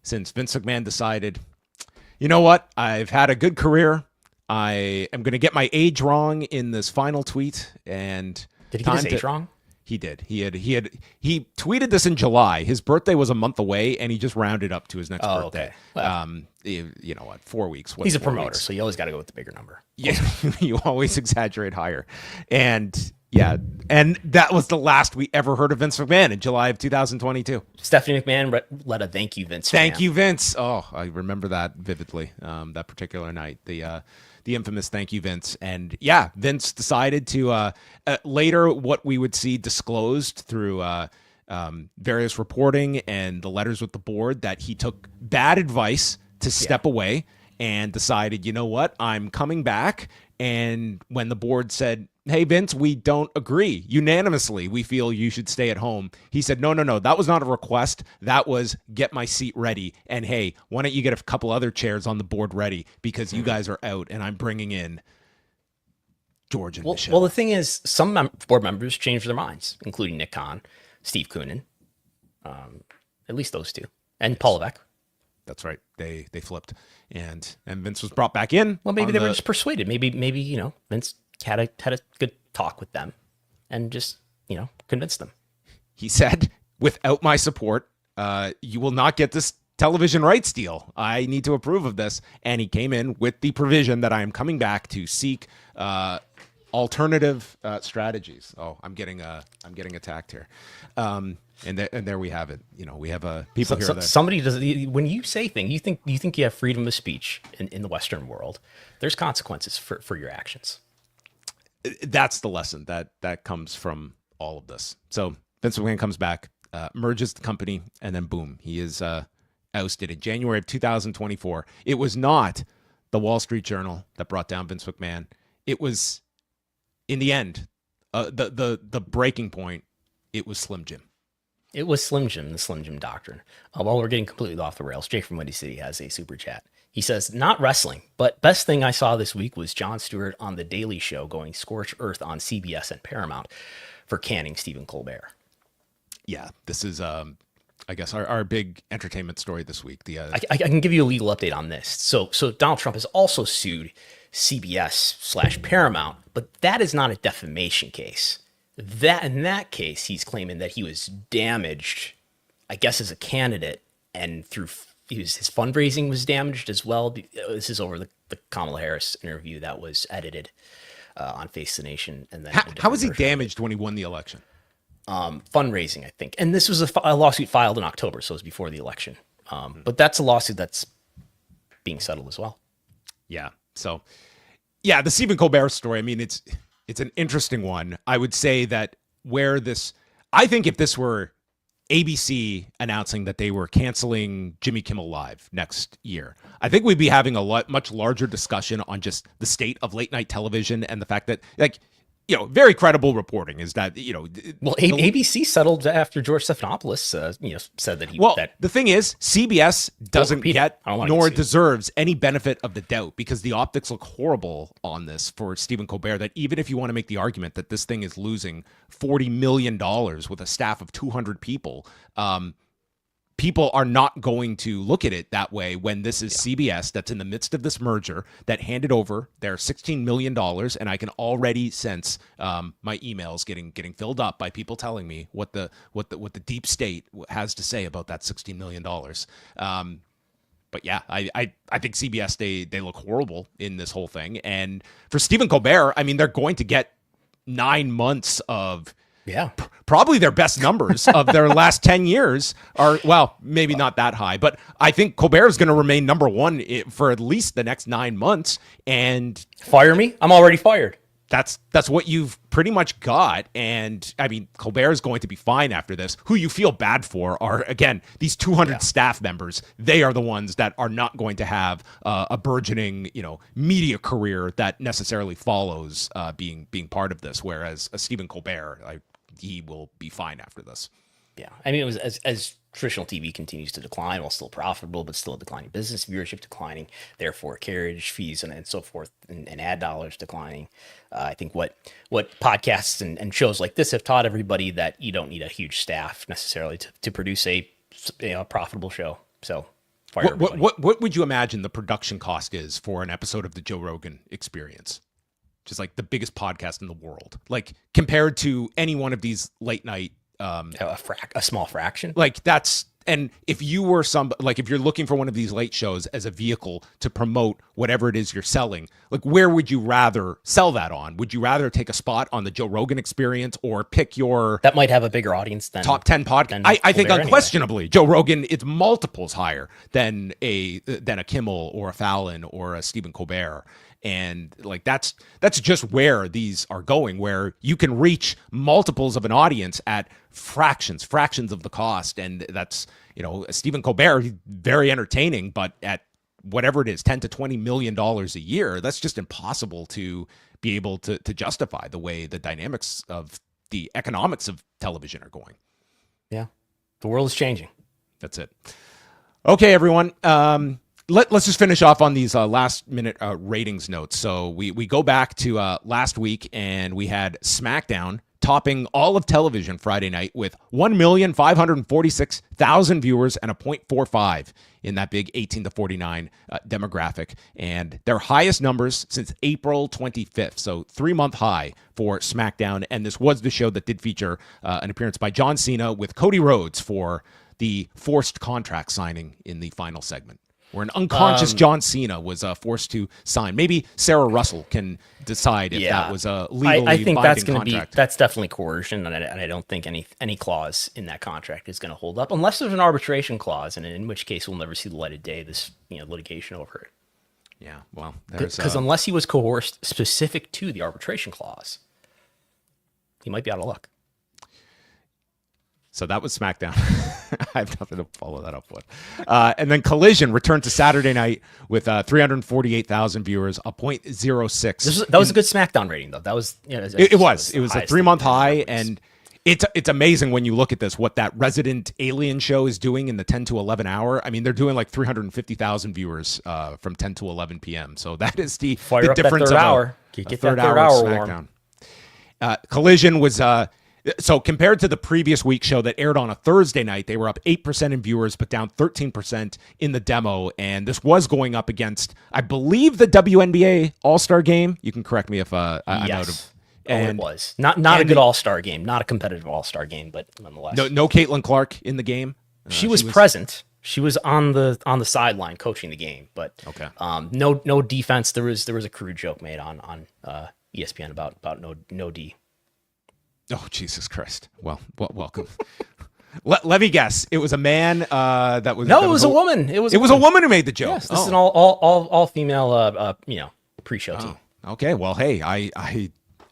since Vince McMahon decided, you know what? I've had a good career. I am going to get my age wrong in this final tweet. And did he get his age wrong? He did. He tweeted this in July. His birthday was a month away, and he just rounded up to his next birthday. Okay. Well, you know what? 4 weeks. He's a promoter, so you always got to go with the bigger number. Yeah, you always exaggerate higher. And yeah, and that was the last we ever heard of Vince McMahon in July of 2022. Stephanie McMahon led a thank you, Vince. Thank you, Vince. Oh, I remember that vividly. That particular night, the infamous thank you, Vince. And yeah, Vince decided to later what we would see disclosed through various reporting and the letters with the board that he took bad advice to step away and decided, you know what, I'm coming back. And when the board said, hey, Vince, we don't agree unanimously, we feel you should stay at home, he said, no, that was not a request. That was get my seat ready. And hey, why don't you get a couple other chairs on the board ready, because you guys are out and I'm bringing in George and Michelle. Well, the thing is, some board members changed their minds, including Nick Khan, Steve Koonin, at least those two, and Paul Levesque. That's right. They flipped, and Vince was brought back in. Well, maybe they were just persuaded. Maybe Vince had a good talk with them, and just convinced them. He said, "Without my support, you will not get this television rights deal. I need to approve of this." And he came in with the provision that I am coming back to seek alternative strategies. Oh, I'm getting attacked here. And there we have it. We have people here. That somebody does. When you say things, you think you have freedom of speech in the Western world. There's consequences for your actions. That's the lesson that comes from all of this. So Vince McMahon comes back, merges the company, and then boom, he is ousted in January of 2024. It was not the Wall Street Journal that brought down Vince McMahon. It was, in the end, the breaking point. It was Slim Jim. It was Slim Jim, the Slim Jim doctrine. While we're getting completely off the rails, Jake from Windy City has a super chat. He says, not wrestling, but best thing I saw this week was Jon Stewart on The Daily Show going scorched earth on CBS and Paramount for canning Stephen Colbert. Yeah, this is, I guess, our big entertainment story this week. I can give you a legal update on this. So Donald Trump has also sued CBS/Paramount, but that is not a defamation case. In that case, he's claiming that he was damaged, I guess, as a candidate, and through his fundraising was damaged as well. This is over the Kamala Harris interview that was edited on Face the Nation. And then how was he damaged when he won the election? Fundraising, I think. And this was a lawsuit filed in October, so it was before the election. But that's a lawsuit that's being settled as well. Yeah. So, yeah, the Stephen Colbert story, I mean, it's an interesting one. I would say that I think if this were ABC announcing that they were canceling Jimmy Kimmel Live next year, I think we'd be having a much larger discussion on just the state of late night television and the fact that, like, very credible reporting is that, Well, ABC settled after George Stephanopoulos, said that he. Well, that, the thing is, CBS doesn't get nor get deserves any benefit of the doubt because the optics look horrible on this for Stephen Colbert. That even if you want to make the argument that this thing is losing $40 million with a staff of 200 people, people are not going to look at it that way when this is CBS that's in the midst of this merger that handed over their $16 million. And I can already sense my emails getting filled up by people telling me what the deep state has to say about that $16 million. But yeah, I think CBS, they look horrible in this whole thing. And for Stephen Colbert, I mean, they're going to get 9 months of probably their best numbers of their last 10 years are, well, maybe not that high, but I think Colbert is going to remain number one for at least the next 9 months. And fire me? I'm already fired. That's what you've pretty much got. And I mean, Colbert is going to be fine after this. Who you feel bad for are, again, these 200 staff members. They are the ones that are not going to have a burgeoning, media career that necessarily follows being part of this. Whereas Stephen Colbert, he will be fine after this. Yeah. I mean, it was as traditional TV continues to decline while still profitable, but still a declining business, viewership declining, therefore carriage fees and so forth, and ad dollars declining. I think what podcasts and shows like this have taught everybody that you don't need a huge staff necessarily to produce a profitable show. So what would you imagine the production cost is for an episode of the Joe Rogan Experience? Just like the biggest podcast in the world, like compared to any one of these late night, a small fraction. Like that's, and if you were if you're looking for one of these late shows as a vehicle to promote whatever it is you're selling, like where would you rather sell that on? Would you rather take a spot on the Joe Rogan Experience or pick your that might have a bigger audience than top 10 podcast? I think unquestionably anyway. Joe Rogan, it's multiples higher than a Kimmel or a Fallon or a Stephen Colbert. And like that's just where these are going, where you can reach multiples of an audience at fractions of the cost. And that's, Stephen Colbert, he's very entertaining, but at whatever it is, $10 to $20 million a year, that's just impossible to be able to justify the way the dynamics of the economics of television are going. Yeah. The world is changing. That's it. Okay, everyone. Let's just finish off on these last minute ratings notes. So we go back to last week, and we had SmackDown topping all of television Friday night with 1,546,000 viewers and a 0.45 in that big 18 to 49 demographic, and their highest numbers since April 25th. So 3-month high for SmackDown. And this was the show that did feature an appearance by John Cena with Cody Rhodes for the forced contract signing in the final segment, where an unconscious John Cena was forced to sign. Maybe Sarah Russell can decide if that was a legally I think binding contract. That's definitely coercion, and I don't think any clause in that contract is going to hold up unless there's an arbitration clause, and in which case we'll never see the light of day. This litigation over it. Yeah, well, because unless he was coerced specific to the arbitration clause, he might be out of luck. So that was SmackDown. I have nothing to follow that up with. And then Collision returned to Saturday night with 348,000 viewers, a 0.06. That was a good SmackDown rating, though. That was it was a 3-month high, and it's amazing when you look at this what that Resident Alien show is doing in the 10 to 11 hour. I mean, they're doing like 350,000 viewers from 10 to 11 p.m. So that is the difference of a third hour SmackDown. Collision was. So compared to the previous week show that aired on a Thursday night, they were up 8% in viewers, but down 13% in the demo. And this was going up against, I believe, the WNBA All-Star Game. You can correct me if I'm out of. And it was not a good All-Star game, not a competitive All-Star game, but nonetheless. No Caitlin Clark in the game. She was present. She was on the sideline coaching the game, but no defense. There was a crude joke made on ESPN about no D. Oh, Jesus Christ. Well, welcome. Let me guess. It was a man that was... No, it was a woman. It was a woman who made the joke. Yes, this is an all female pre-show team. Okay, well, hey,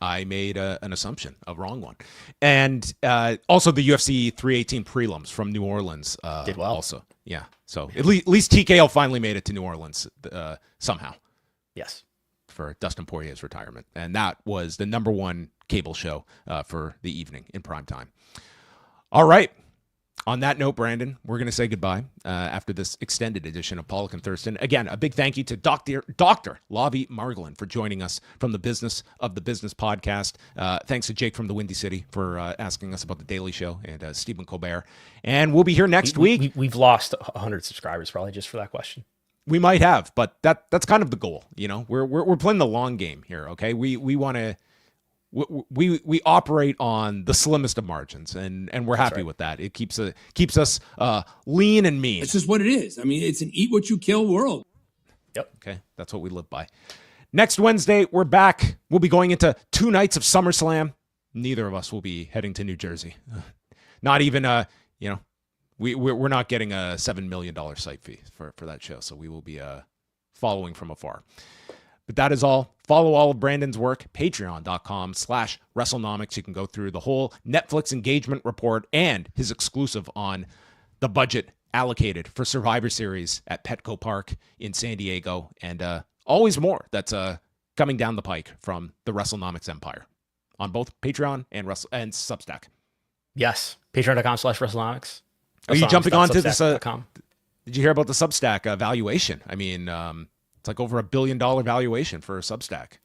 I made an assumption, a wrong one. And also the UFC 318 prelims from New Orleans did well. Also, yeah. So at least TKO finally made it to New Orleans somehow. Yes. For Dustin Poirier's retirement. And that was the number one cable show for the evening in prime time. All right. On that note, Brandon, we're going to say goodbye after this extended edition of Pollock and Thurston. Again, a big thank you to Dr. Lavie Margolin for joining us from the Business of the Business podcast. Thanks to Jake from the Windy City for asking us about The Daily Show, and Stephen Colbert. And we'll be here next week. We've lost 100 subscribers probably just for that question. We might have, but that's kind of the goal. You know, we're playing the long game here. Okay, we want to. We operate on the slimmest of margins, and we're happy with that. It keeps us lean and mean. It's just what it is. I mean, it's an eat what you kill world. Yep. Okay, that's what we live by. Next Wednesday, we're back. We'll be going into 2 nights of SummerSlam. Neither of us will be heading to New Jersey. Not even we're not getting a $7 million site fee for that show, so we will be following from afar. But that is all. Follow all of Brandon's work, patreon.com/WrestleNomics. You can go through the whole Netflix engagement report and his exclusive on the budget allocated for Survivor Series at Petco Park in San Diego, and always more that's coming down the pike from the WrestleNomics empire on both Patreon and Substack. Yes, patreon.com/WrestleNomics. Are you jumping onto this? Did you hear about the Substack valuation? I mean, it's like over $1 billion valuation for a Substack.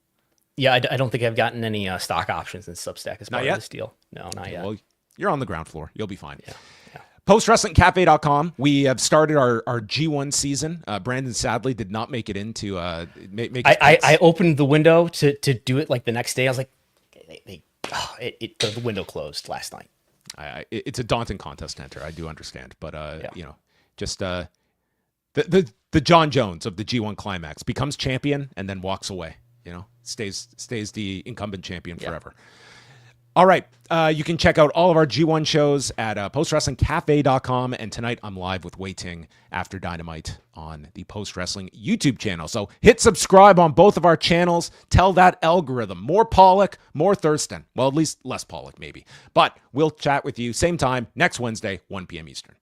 Yeah, I don't think I've gotten any stock options in Substack as part of this deal. No, not yet. Well, you're on the ground floor. You'll be fine. Yeah. PostWrestlingCafe.com. We have started our G1 season. Brandon sadly did not make it into make I opened the window to do it like the next day. I was like, the window closed last night. It's a daunting contest to enter. I do understand, but just the John Jones of the G1 Climax becomes champion and then walks away. You know, stays the incumbent champion forever. All right. You can check out all of our G1 shows at postwrestlingcafe.com. And tonight I'm live with Wei Ting after Dynamite on the Post Wrestling YouTube channel. So hit subscribe on both of our channels. Tell that algorithm. More Pollock, more Thurston. Well, at least less Pollock, maybe. But we'll chat with you same time next Wednesday, 1 p.m. Eastern.